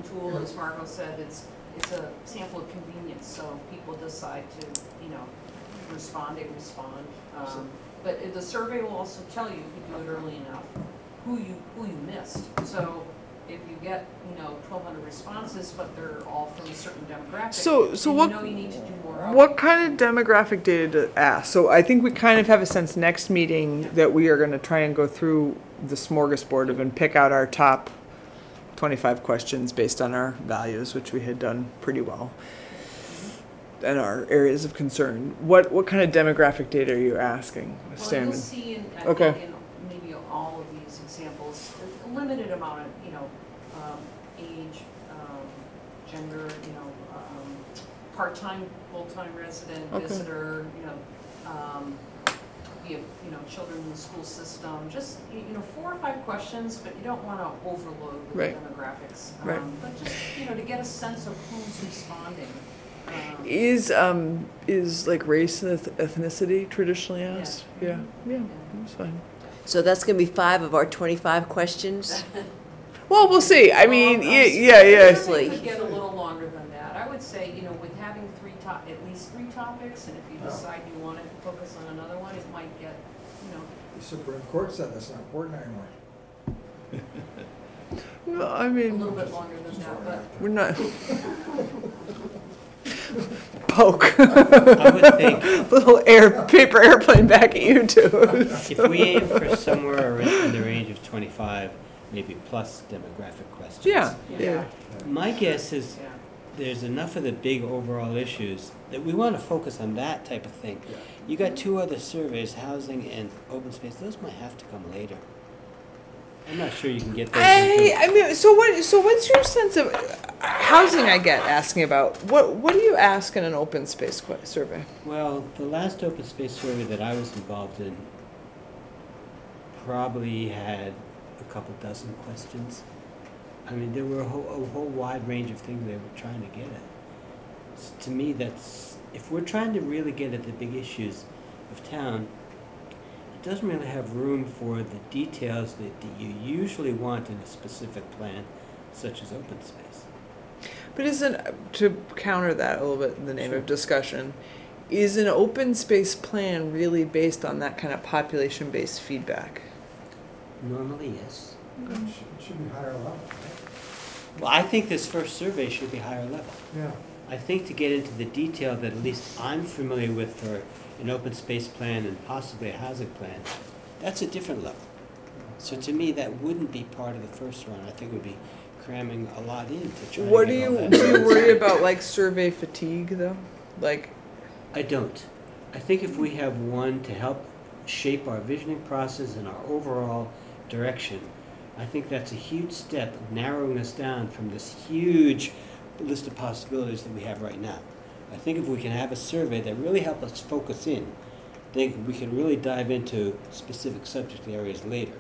tool. As Margot said, it's a sample of convenience. So if people decide to, respond, they respond. But the survey will also tell you, if you do it early enough, who you missed. So if you get, 1,200 responses, but they're all from a certain demographic, So then you need to do more outreach. What kind of demographic data to ask? So I think we kind of have a sense next meeting that we are going to try and go through the smorgasbord of and pick out our top 25 questions based on our values, which we had done pretty well, and our areas of concern. What kind of demographic data are you asking, Well, Stan? you'll see in, I Okay. think in maybe all of these examples, a limited amount of, age, gender, part-time, full-time resident, Okay. visitor, children in the school system, just, 4 or 5 questions, but you don't want to overload with Right. demographics. Right. But just, to get a sense of who's responding. Is like race and ethnicity traditionally asked? Yeah, that's fine. So that's gonna be 5 of our 25 questions? Well, we'll see. I mean, yeah. It could get a little longer than that. I would say, with having at least 3 topics, and if you decide you want to focus on another one, it might get, The Supreme Court said that's not important anymore. No, I a mean, little bit longer than that, but. we're not. Poke. I would think Little paper airplane back at you too. if we aim for somewhere in the range of 25, maybe plus demographic questions. Yeah. My guess is Yeah. there's enough of the big overall issues that we want to focus on that type of thing. You got 2 other surveys, housing and open space. Those might have to come later. I'm not sure you can get those. I mean, so what's your sense of housing? I get asking about what do you ask in an open space survey? Well, the last open space survey that I was involved in probably had a couple dozen questions. I mean, there were a whole wide range of things they were trying to get at. To me, that's, if we're trying to really get at the big issues of town, it doesn't really have room for the details that you usually want in a specific plan, such as open space. But isn't, to counter that a little bit in the name Sure. of discussion, is an open space plan really based on that kind of population-based feedback? Normally, yes. It should be higher level, right? Well, I think this first survey should be higher level. Yeah. I think to get into the detail that at least I'm familiar with for an open space plan and possibly a housing plan, that's a different level. So to me, that wouldn't be part of the first one. I think it would be cramming a lot in to try What to do get all you that. do you worry about, like survey fatigue though? Like, I don't. I think if we have one to help shape our visioning process and our overall direction, I think that's a huge step, narrowing us down from this huge list of possibilities that we have right now. I think if we can have a survey that really helps us focus in, then we can really dive into specific subject areas later,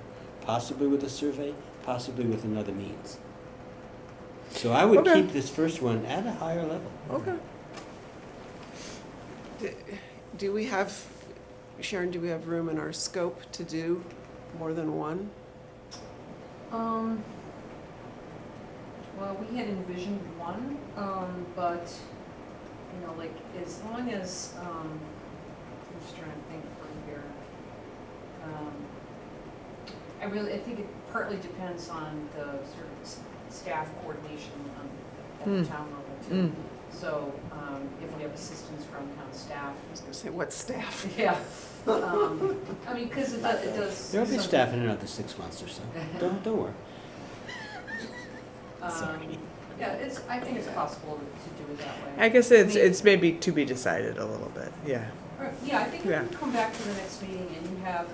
possibly with a survey, possibly with another means. So I would Okay. keep this first one at a higher level. okay. Do we have, Sharon, do we have room in our scope to do more than one? Well, we had envisioned one, but, like, as long as, I'm just trying to think from here. I think it partly depends on the sort of staff coordination at the town level too. So, if we have assistance from town staff. I was gonna say, what staff? Yeah. I mean, because it does. There'll be some- staff in another 6 months or so. Don't worry. Sorry. Yeah, I think it's possible to do it that way. I guess it's maybe to be decided a little bit. Yeah. Right, yeah, I think if Yeah. you come back to the next meeting and you have,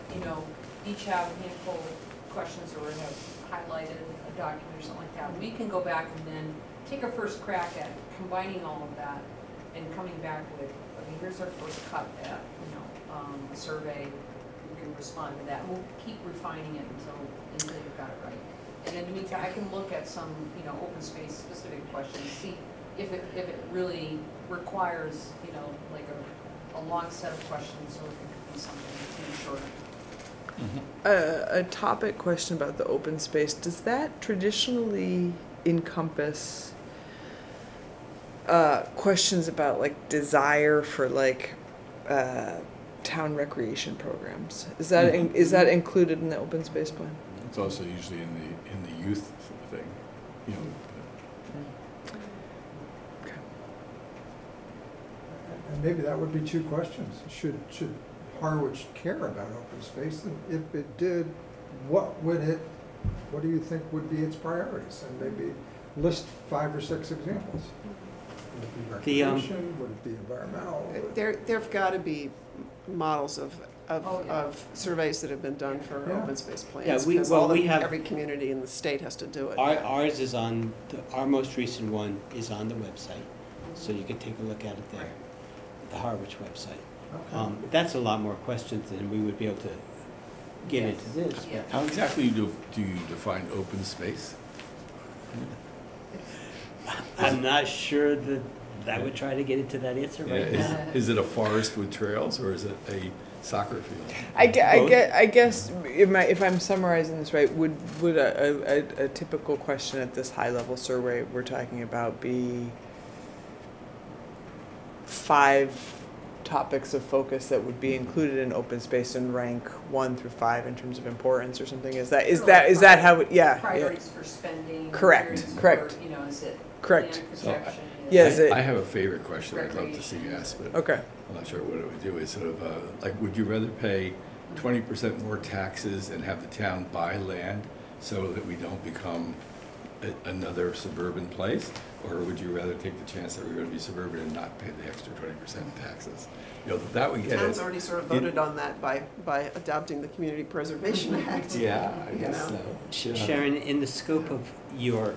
each have a handful of questions or have highlighted a document or something like that, we can go back and then take a first crack at combining all of that and coming back with, here's our first cut at, a survey. We can respond to that. And we'll keep refining it until you've got it right. And in the meantime, I can look at some, open space specific questions, see if it really requires, like a long set of questions, or if it could be something shorter. A topic question about the open space, does that traditionally encompass questions about like desire for like town recreation programs? Is that is that included in the open space plan? It's also usually in the youth thing, you know. And maybe that would be two questions. Should Harwich care about open space? And if it did, what do you think would be its priorities? And maybe list 5 or 6 examples. Would it be recreation? Would it be environmental? There've got to be models of yeah. surveys that have been done for Yeah. open space plans. Yeah, because we have- every community in the state has to do it. Ours is on, our most recent one is on the website, so you can take a look at it there, the Harwich website. Okay. That's a lot more questions than we would be able to get into this. Yeah. How exactly do you define open space? I'm not sure that would try to get into that answer right now. Is it a forest with trails, or is it a soccer field? I guess if I'm summarizing this right, would a typical question at this high level survey we're talking about be 5 topics of focus that would be included in open space and rank 1 through 5 in terms of importance or something? Is that how it? Yeah. Priorities for spending. Correct, priorities correct. For, is it Correct. land So protection? Yes, I have a favorite question I'd love to see Recreation. asked, but Okay. I'm not sure what it would do. Is sort of like, would you rather pay 20% more taxes and have the town buy land so that we don't become another suburban place? Or would you rather take the chance that we're going to be suburban and not pay the extra 20% in taxes? You know, that would The get town's it. already sort of voted on that by adopting the Community Preservation Act. Yeah, I You guess know. so. Sharon, in the scope of your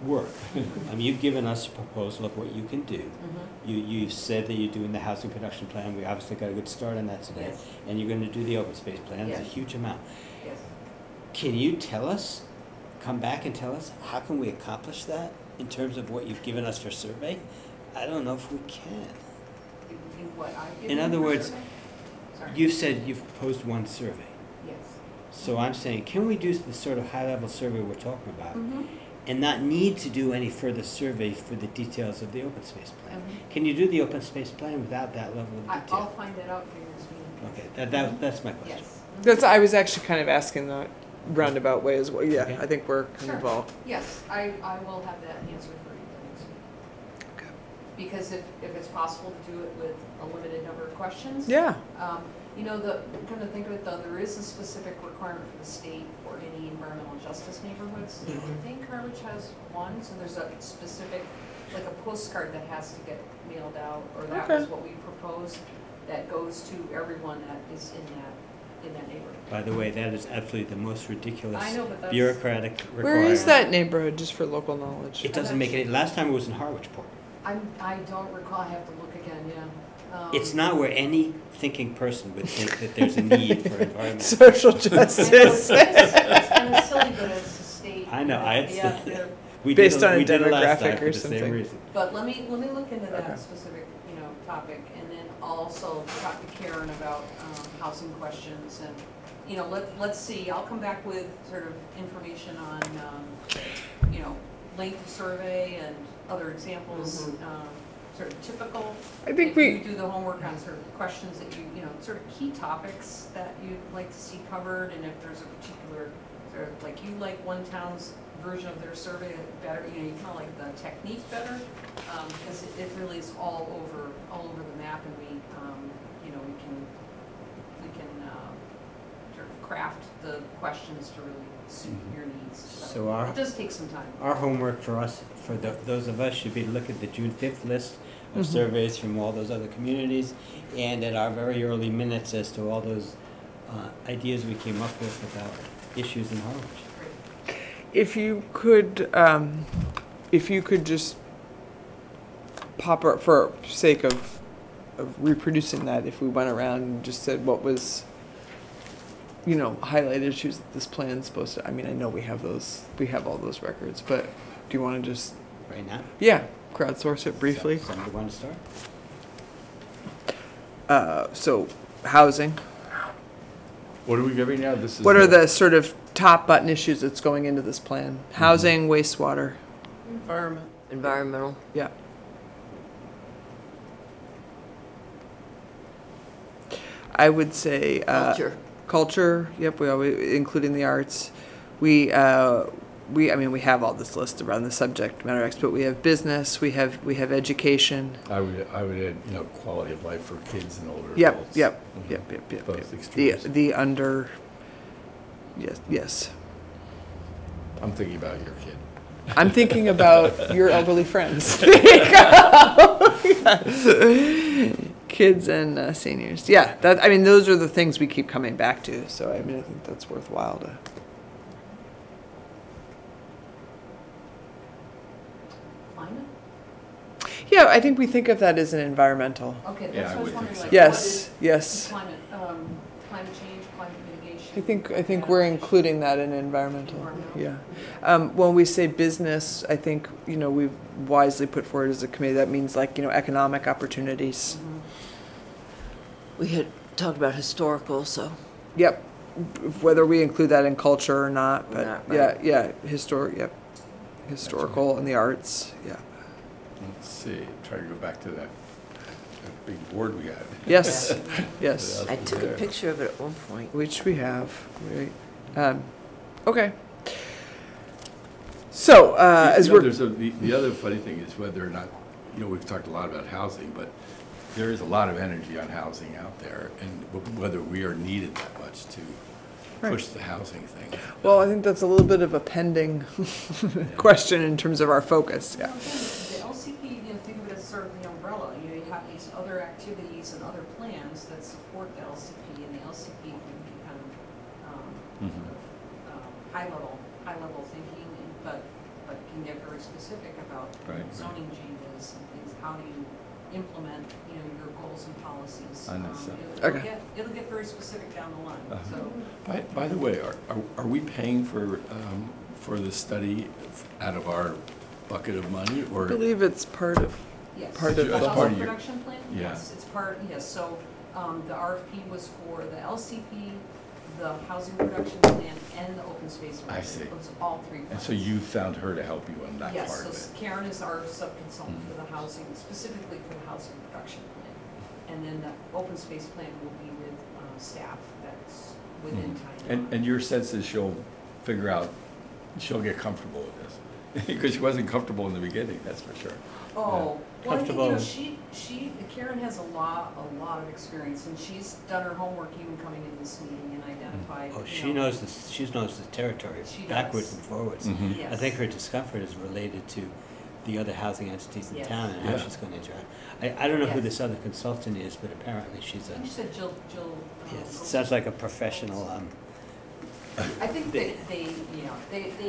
work, you've given us a proposal of what you can do. You said that you're doing the housing production plan. We obviously got a good start on that today. Yes. And you're going to do the open space plan. It's a Yes. huge amount. Yes. Can you come back and tell us, how can we accomplish that in terms of what you've given us for survey? I don't know if we can. What I've given In you other for words, survey? Sorry. You said you've proposed one survey. Yes. So I'm saying, can we do the sort of high-level survey we're talking about Mm-hmm. and not need to do any further survey for the details of the open space plan? Mhm. Can you do the open space plan without that level of I'll detail? find that out for you this meeting. Okay, that's my question. Yes. I was actually kind of asking that roundabout way as well. Yeah, Okay. I think we're kind Sure. of all. Yes, I will have that answer for you the next meeting. Okay. Because if it's possible to do it with a limited number of questions. Yeah. Come to think of it though, there is a specific requirement for the state for any environmental justice neighborhoods. I think Harwich has one, so there's a specific, like a postcard that has to get mailed out, or that was Okay. what we proposed, that goes to everyone that is in that neighborhood. By the way, that is absolutely the most ridiculous I know, but that's. bureaucratic requirement. Where is that neighborhood, just for local knowledge? It doesn't make any, last time it was in Harwichport. I don't recall, I have to look again, yeah. It's not where any thinking person would think that there's a need for environmental. Social It's justice. kind of silly, but it's a state. I know, Yeah, they're- We Based did on a we did it last time demographic for or the same something. reason. But let me look into Okay. that specific, topic, and then also talk to Karen about, housing questions, and, let's see, I'll come back with sort of information on, length of survey and other examples, sort of typical. I think If we. you do the homework on sort of questions that sort of key topics that you'd like to see covered, and if there's a particular, sort of, like you like one town's version of their survey better, you kind of like the technique better, because it really is all over the map, and we can sort of craft the questions to really suit your needs. So it does take some time. Our homework for us, for those of us, should be to look at the June 5th list of surveys from all those other communities, and at our very early minutes as to all those ideas we came up with about issues in Harwich. If you could just pop up, for sake of reproducing that, if we went around and just said what was, highlighted issues that this plan's supposed to, I mean, I know we have all those records, but do you want to just, Right now? yeah, crowdsource it briefly? Somebody want to start? So, housing. What are we giving now? This is. What are the sort of top button issues that's going into this plan? Housing, wastewater. Environmental. Yeah. I would say Culture. Culture. Yep, we always, including the arts. We have all this list around the subject matter expert. We have business. We have education. I would add, quality of life for kids and older Yep. adults. Yep. Mhm. Yep. Both extremes. The under. Yes. I'm thinking about your kid. I'm thinking about your elderly friends. Kids and seniors. Yeah, those are the things we keep coming back to. So, I think that's worthwhile to. Climate? Yeah, I think we think of that as an environmental. Okay, Yeah, that's I what I was would wondering, think like, so. Yes, what yes. is climate, climate change, climate mitigation? I think we're including that in environmental. Yeah. When we say business, I think, we've wisely put forward as a committee, that means economic opportunities. We had talked about historical, so. Yep. Whether we include that in culture or not, but Not, right. yeah, historical and the arts, yeah. Let's see, try to go back to that big board we had. Yes, yes, I took a picture of it at one point. which we have, right. Okay. So, as we're, The other funny thing is whether or not, we've talked a lot about housing, but there is a lot of energy on housing out there, and whether we are needed that much to push the housing thing. well, I think that's a little bit of a pending question in terms of our focus, yeah. The LCP, think of it as sort of the umbrella, you have these other activities and other plans that support the LCP, and the LCP can be kind of high-level thinking, but can get very specific about zoning changes and things. How do you implement, your goals and policies? It'll get very specific down the line. So, By the way, are we paying for the study out of our bucket of money, or? I believe it's part of, yes. Part The of That's the- part of housing your- production plan? Yeah. Yes, it's part, yes, so, the RFP was for the LCP, the housing production plan, and the open space plan. I see. It was all three And plans. so you found her to help you on that Yes, part of so it? Karen is our sub-consultant for the housing, specifically for the housing production plan. And then the open space plan will be with staff that's within time. And your sense is she'll figure out, she'll get comfortable with this? Because she wasn't comfortable in the beginning, that's for sure. Oh, well, I think, Comfortable. Karen has a lot of experience, and she's done her homework even coming into this meeting and identified. Oh, she knows the territory She backwards does. and forwards. Mhm. Yes. I think her discomfort is related to the other housing entities in Yes. town and how Yeah. she's going to interact. I don't know who Yes. this other consultant is, but apparently she's I think you said Jill. yes, sounds like a professional. I think they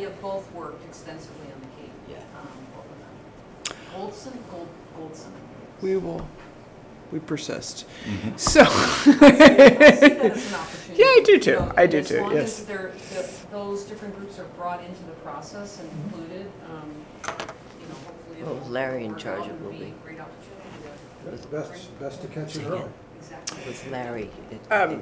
have both worked extensively on the Cape. Yeah. Both of them. Goldson. we persist. Mhm. So. I see that as an opportunity. Yeah, I do too. I do too, As long yes. as those different groups are brought into the process and included, hopefully Well, it'll Larry in work charge out it and will be be. a great opportunity That's best to catch it early. Exactly. With Larry, it's a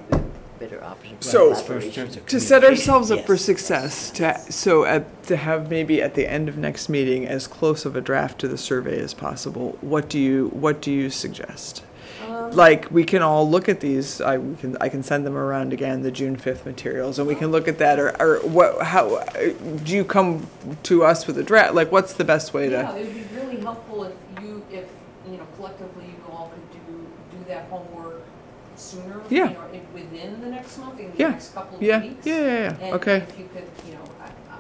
better option. So, Collaboration. To set ourselves up for Yes. success, to have maybe at the end of next meeting as close of a draft to the survey as possible, what do you suggest? Like, we can all look at these, I can send them around again, the June 5th materials, and we can look at that, or how, do you come to us with a draft? Like, what's the best way Yeah, to? it would be really helpful if collectively you all could do that homework sooner. Yeah. Within the next month, in the Yeah. next couple of Yeah, weeks. yeah, And okay. if you could,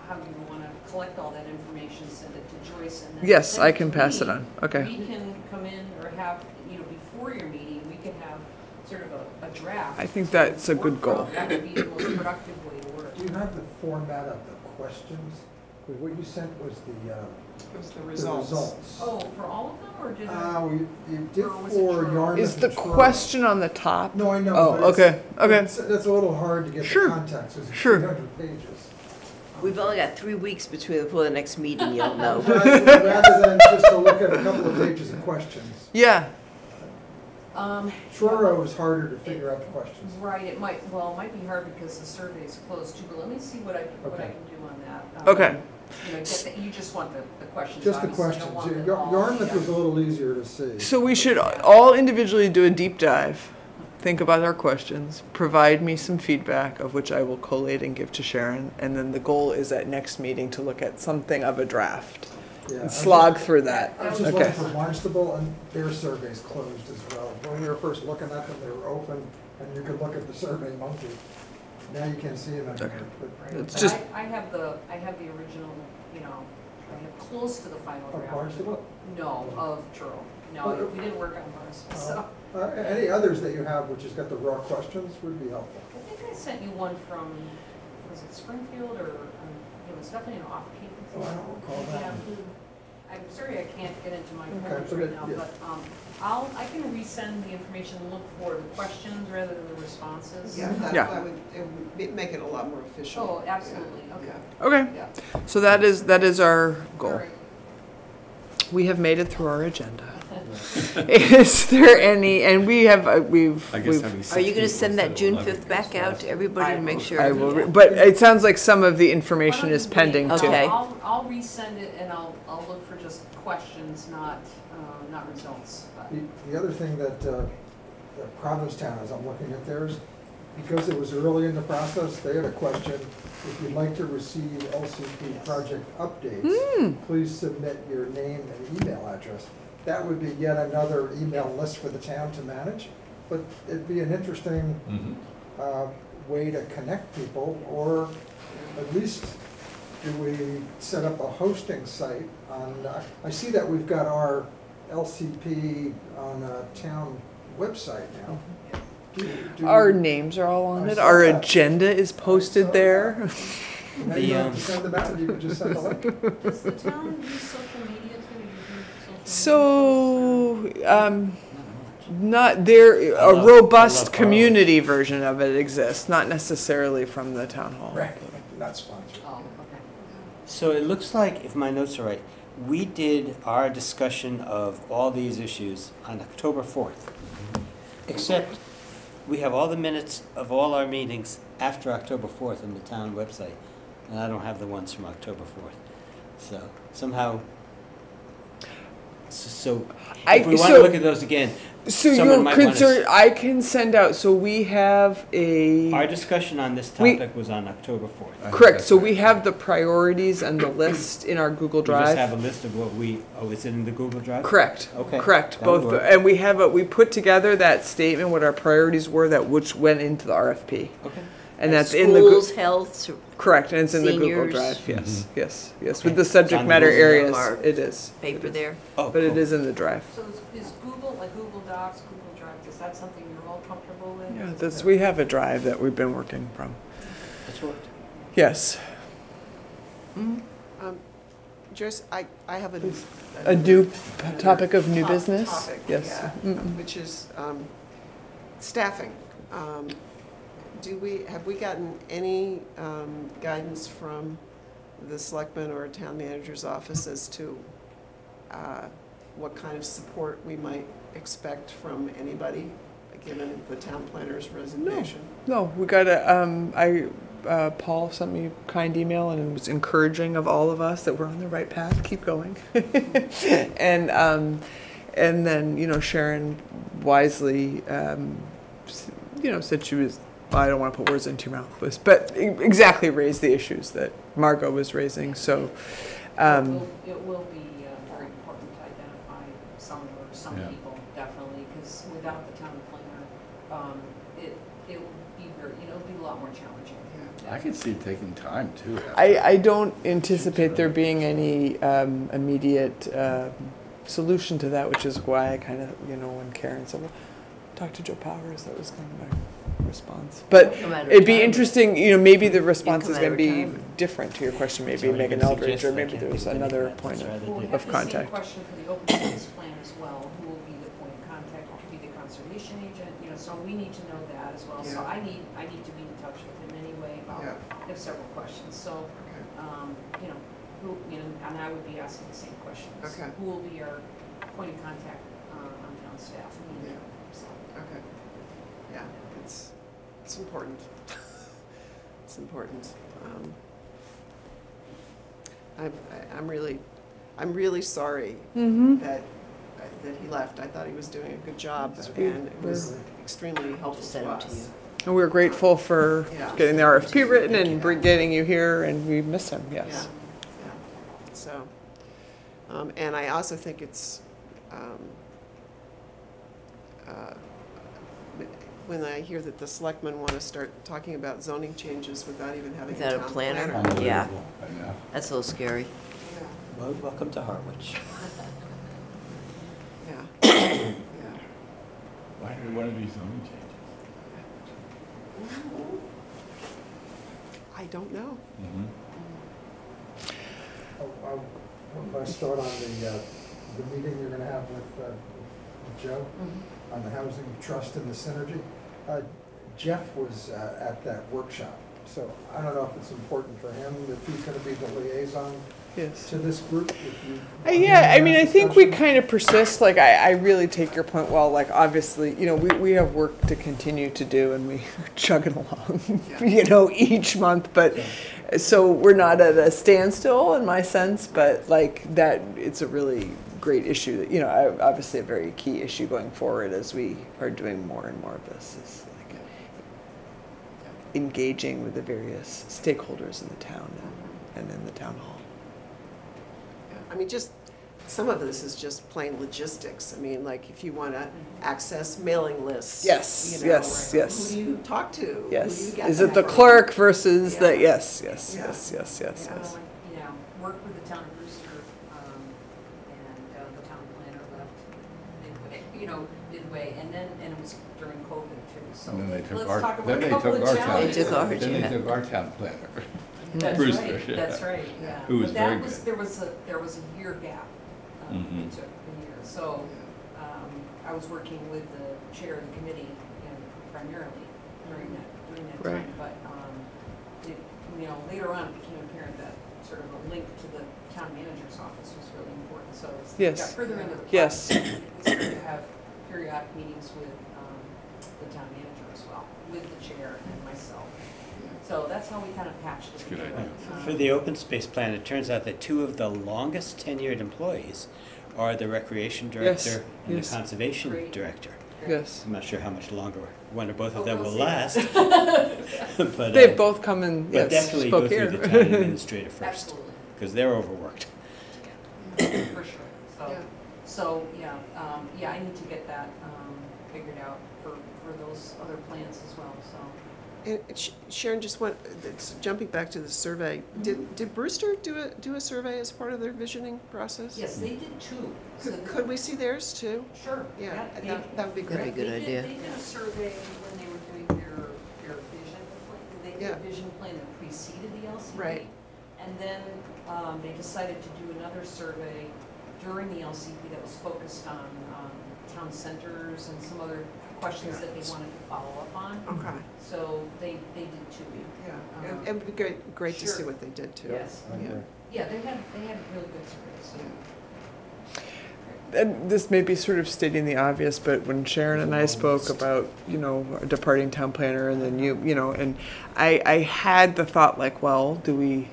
how you want to collect all that information, send it to Joyce, and then. Yes, send I it can to pass me. it on. Okay. We can come in or have, before your meeting, we can have sort of a draft. I think that's a to good work goal. from. That would be the most productive way to work. Do you have the format of the questions? 'Cause what you sent was the results. Oh, for all of them, or did You did Or was it for Truro? Yarmouth. Is the and Truro. question on the top? No, I know. Oh, but it's- okay. That's a little hard to get Sure. the context, it's Sure. 300 pages. We've only got 3 weeks before the next meeting, you'll know. Rather than just to look at a couple of pages of questions. Yeah. Truro is harder to figure out the questions. Right, it might be hard because the survey is closed too, but let me see what I Okay. can do on that. Okay. You just want the questions, Just the obviously, you questions. don't want Yeah, it all. Yarmouth Yeah. was a little easier to see. So we should all individually do a deep dive, think about our questions, provide me some feedback of which I will collate and give to Sharon, and then the goal is at next meeting to look at something of a draft Yeah, and slog through that. I was just Okay. looking for Barnstable, and their survey's closed as well. When we were first looking at them, they were open, and you could look at the Survey Monkey. Now you can't see them anymore. but- Right, It's but just- I have the original, I have close to the final Of draft. Barnstable? No, of Truro. No, we didn't work on Barnstable, so. Any others that you have, which has got the raw questions, would be helpful. I think I sent you one from, was it Springfield or, it was definitely an off-peak. Oh, I don't recall that Yeah, one. I'm sorry I can't get into my Okay, folders but right it- now, yeah. but, I can resend the information and look for the questions rather than the responses. Yeah, Yeah. that would, it would make it a lot more official. Oh, absolutely, Yeah. okay. Okay. Yeah. So that is our All goal. right. We have made it through our agenda. Is there any, and we have, we've. I guess we've- having Are six you gonna people send that instead June of 11 5th back goes out fast. to everybody to make sure? I will, but it sounds like some of the information Why is don't you pending wait? too. Okay. I'll resend it and I'll look for just questions, not results. But- The other thing that Provincetown, as I'm looking at theirs, because it was early in the process, they had a question, if you'd like to receive LCP project updates, please submit your name and email address. That would be yet another email list for the town to manage, but it'd be an interesting Mhm. way to connect people, or at least do we set up a hosting site on, I see that we've got our LCP on a town website now. Do- Our names are all on I it. saw Our that. agenda is posted there. Now you don't have to send them out, you can just send a link. Does the town use social media too? Do you do social media? So, Not much. not there, I a love robust Harwich. community version of it exists, not necessarily from the town hall. Right, not sponsored. Oh, okay. So it looks like, if my notes are right, we did our discussion of all these issues on October 4th. Except we have all the minutes of all our meetings after October 4th on the town website. And I don't have the ones from October 4th. So somehow, so if we want to look at those again, So someone you're might want concerned, to. I can send out, so we have Our a, discussion on this We- topic was on October 4th. I think correct, that's so right. we have the priorities and the list in our Google We just have Drive. a list of what is it in the Google Drive? Correct, Okay. correct, that would both, work. and we have we put together that statement, what our priorities were, that which went into the RFP. Okay. And that's in the, Schools, health, correct, and it's in the Google seniors. Drive, yes, yes, yes, with Okay. the It's subject on the matter Google areas, Drive. it is. paper there. Oh, But it cool. is in the Drive. So is Google, like Google Docs, Google Drive, is that something you're all comfortable with? Yeah, that's, we have a drive that we've been working from. That's worked. Yes, Joyce, I have a new topic of new top business? topic, Yes. yeah, which is staffing. Have we gotten any guidance from the selectman or town manager's office as to what kind of support we might expect from anybody, given the town planner's resignation? No, we got a, Paul sent me a kind email and was encouraging of all of us that we're on the right path, keep going. And then, Sharon wisely, said she was, I don't want to put words into your mouth, but exactly raised the issues that Margot was raising, so. It will be very important to identify some Yeah. people, definitely, because without the town planner, it will be very, it'll be a lot more challenging. I could see it taking time too. I don't anticipate there being any immediate solution to that, which is why I kind of, when Karen said, well, talk to Joe Powers, that was kind of my response. But Come out of it'd be retirement. interesting, maybe the response come is out going of to be retirement. different to your question, maybe Somebody Megan can Eldridge, suggest or that. maybe I can't there's think of another that. point That's of, rather Well, we different. have of the same contact. question for the open space plan as well, who will be the point of contact, who could be the conservation agent, so we need to know that as well. So Yeah. I need to be in touch with him anyway about, Yeah. I have several questions, so, who, and I would be asking the same questions. Okay. Who will be our point of contact on town staff? Yeah. So, Okay. Yeah, it's important. It's important. I'm really sorry that he left. I thought he was doing a good job, and it was extremely helpful Send to him to us. you. And we're grateful for Yeah. getting the RFP written and getting you here, and we miss him, Yeah, yes. yeah. So, and I also think it's, when I hear that the selectmen want to start talking about zoning changes without even having a Without a town planner? planner. Yeah. Unbelievable. I know. That's a little scary. Well, welcome to Harwich. Yeah. Yeah. Why do we want to do zoning changes? I don't know. When I start on the meeting you're gonna have with Joe on the housing trust and the synergy, Jeff was at that workshop. So I don't know if it's important for him, if he's gonna be the liaison Yes. to this group. If you Yeah, I mean, I think we discussion. kind of persist, like, I really take your point well, like, obviously, we have work to continue to do, and we chug it along, each month, but, so we're not at a standstill in my sense, but like, that, it's a really great issue, that obviously a very key issue going forward as we are doing more and more of this, is like engaging with the various stakeholders in the town and in the town hall. I mean, just, some of this is just plain logistics. I mean, like, if you want to access mailing lists. Yes, yes, yes. Who do you talk to? Who do Yes. you get Is it that the from? clerk versus Yeah. the, yes, yes, Yeah. yes, yes, yes, Yeah. yes. Work with the town of Brewster, and the town planner left midway, and it was during COVID too, so. And then they took Let's talk our, about then a they couple took of our town. challenges. They took ours, Then yeah. they took our town planner. That's Brewster, right, yeah. that's right, yeah. Who was But that very was, good. there was a year gap. Mhm. It took a year, so, I was working with the chair of the committee, primarily during that Right. time, but, later on it became apparent that sort of a link to the town manager's office was really important, so as we Yes. got further into the Yes. process, it was good to have periodic meetings with, the town manager as well, with the chair and myself. So that's how we kind of patched it That's a good together. idea. For the open space plan, it turns out that two of the longest tenured employees are the recreation director and yes. the conservation Great. director. Yes. I'm not sure how much longer one or both of Oh, them we'll will see. last. But, They've both come and, but yes, definitely go spoke through here. the town administrator first, Absolutely. because they're overworked. For sure, so, Yeah. so, I need to get that, figured out for those other plans as well, so. And Sharon, just jumping back to the survey, did Brewster do a survey as part of their visioning process? Yes, they did two. So Could we see theirs too? Sure. Yeah, they- that would be That'd great. be a good idea. They did a survey when they were doing their vision plan, they did Yeah. a vision plan that preceded the LCP. Right. And then, they decided to do another survey during the LCP that was focused on, town centers and some other questions that they wanted to follow up on. Okay, So they did two. yeah, and it would be great to see Sure. what they did too. Yes. Yeah. Yeah, they had really good surveys, so. And this may be sort of stating the obvious, but when Sharon and I spoke about, a departing town planner and then and I had the thought like, well, do we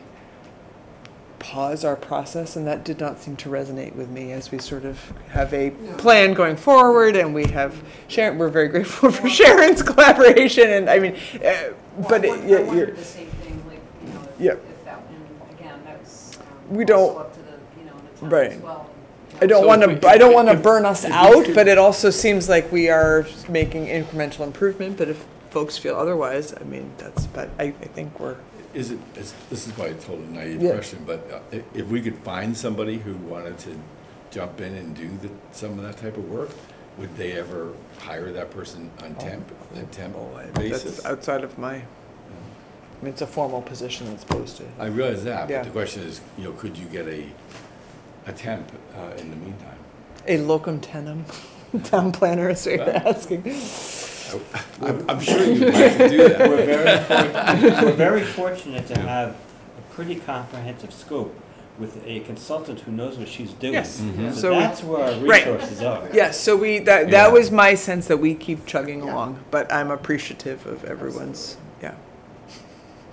pause our process? And that did not seem to resonate with me as we sort of have a plan going forward, and we have Sharon, we're very grateful for Sharon's collaboration, and I mean, but I you're, wondered the same thing, like, Yeah. if that, and again, that's, We also don't- up to the, the Right. town as well. I don't So want if we- to. I don't want to if- burn us if we out, could- but it also seems like we are making incremental improvement. But if folks feel otherwise, I mean, but I think we're, This is probably a total naive Yeah. question, but if we could find somebody who wanted to jump in and do some of that type of work, would they ever hire that person on temp basis? that's outside of my, I mean, it's a formal position that's posted. I realize that, Yeah. but the question is, could you get a temp in the meantime? A locum tenens town planner is what you're asking. I'm sure you'd like to do that. We're very fortunate to have a pretty comprehensive scope with a consultant who knows what she's doing. Yes. Mhm. So So that's where our Right. resources are. Yes, so Yeah. that was my sense, that we keep chugging along, but I'm appreciative of everyone's, yeah.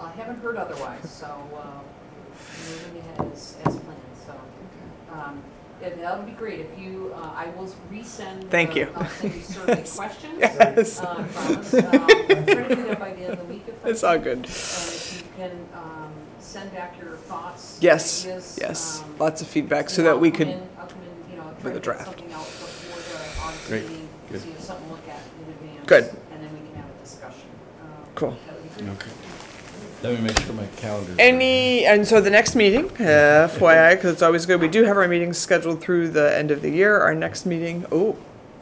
I haven't heard otherwise, so, moving ahead as planned, so. That would be great if you, I will resend. Thank you. I'll send you survey questions. Yes. I promise. Try to do that by the end of the week if I It's all can. good. And if you can, send back your thoughts. Yes, ideas, yes, lots of feedback so and that we I'll come could, in, try with to a get draft. something out before the August Great, meeting, good. so you have something to look at in advance. Good. And then we can have a discussion. Cool. That would be great. Okay. Let me make sure my calendar's. And so the next meeting, FYI, because it's always good, we do have our meetings scheduled through the end of the year. Our next meeting,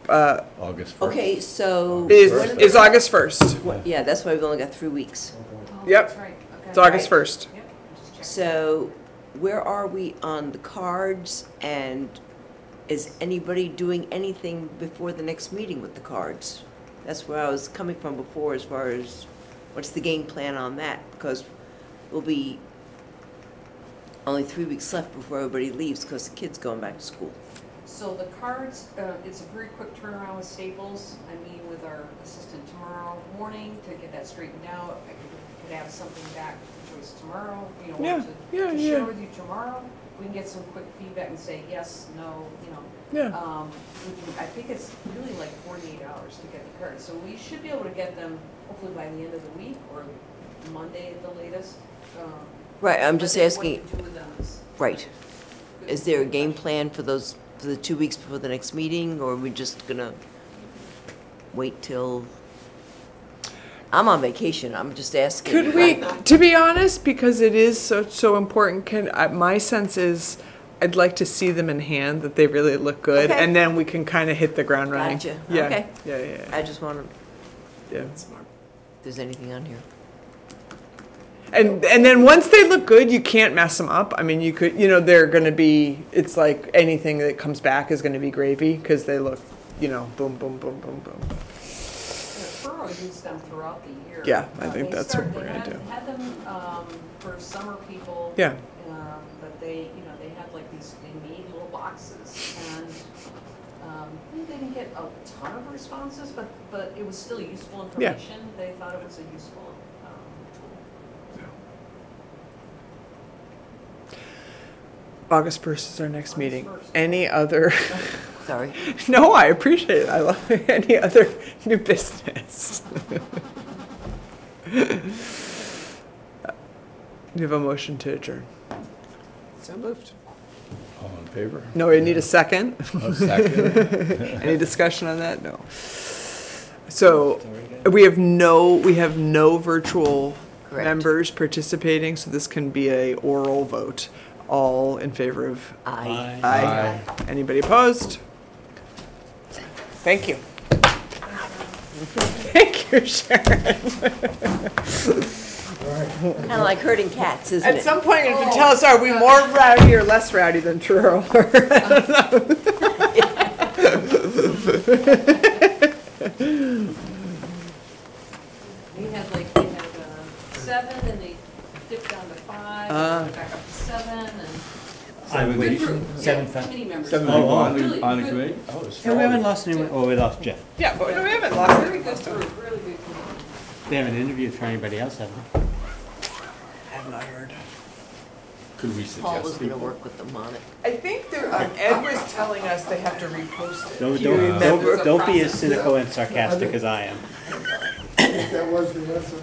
August 1st. Okay, so. is August 1st. Yeah, that's why we've only got 3 weeks. Oh, Yep. that's right. Okay. It's August 1st. Yep, just checking. So where are we on the cards, and is anybody doing anything before the next meeting with the cards? That's where I was coming from before, as far as what's the game plan on that? Because we'll be only 3 weeks left before everybody leaves, because the kids going back to school. So the cards, it's a very quick turnaround with Staples. I'm meeting with our assistant tomorrow morning to get that straightened out. I could have something back to Joyce tomorrow, Yeah, to yeah. share with you tomorrow. We can get some quick feedback and say yes, no, Yeah. I think it's really like 48 hours to get the cards. So we should be able to get them hopefully by the end of the week or Monday at the latest. Right, I'm just But then asking, what to do with them is right, is there a game plan for the 2 weeks before the next meeting, or are we just gonna wait till? I'm on vacation, I'm just asking. Could we, to be honest, because it is so important, my sense is, I'd like to see them in hand, that they really look good, Okay. and then we can kind of hit the ground running. Gotcha. Yeah, Okay. Yeah. I just wanna, Yeah. if there's anything on here. And then once they look good, you can't mess them up. I mean, you could, they're going to be, it's like anything that comes back is going to be gravy, because they look, boom, boom, boom, boom, boom. Furrow used them throughout the year. Yeah, I think They that's what started- we're gonna they do. had them for summer people. Yeah. But they had like they made little boxes, and they didn't get a ton of responses, but it was still useful Yeah. information. They thought it was a useful tool. August 1st is our next meeting. 1st. Any other, Sorry. no, I appreciate it. I love it. Any other new business? Do you have a motion to adjourn? So moved. All in favor? No, we need a second. A second? Any discussion on that? No. So we have no virtual Correct. members participating, so this can be a oral vote. All in favor of Aye. aye. Anybody opposed? Thank you. Thank you, Sharon. Kind of like herding cats, isn't At it? some point, you have to tell us, are we more rowdy or less rowdy than Truro? They had 7, and they dipped down to 5, and they back up to 7, and. On Good vacation? group, Seven yeah, fun- committee members. Seven Oh, people oh. on Really the, on the good. committee? Oh, it's Yeah, we strong. haven't lost anyone. Oh, we lost Jeff. Yeah, but we haven't lost Very it. good group, really good group. They haven't interviewed for anybody else, have they? I have not heard. Could we Paul was suggest gonna people? work with them on it. I think Ed was telling us they have to repost it. Don't, Do you remember? don't be as cynical and sarcastic as I am. I think that was the answer.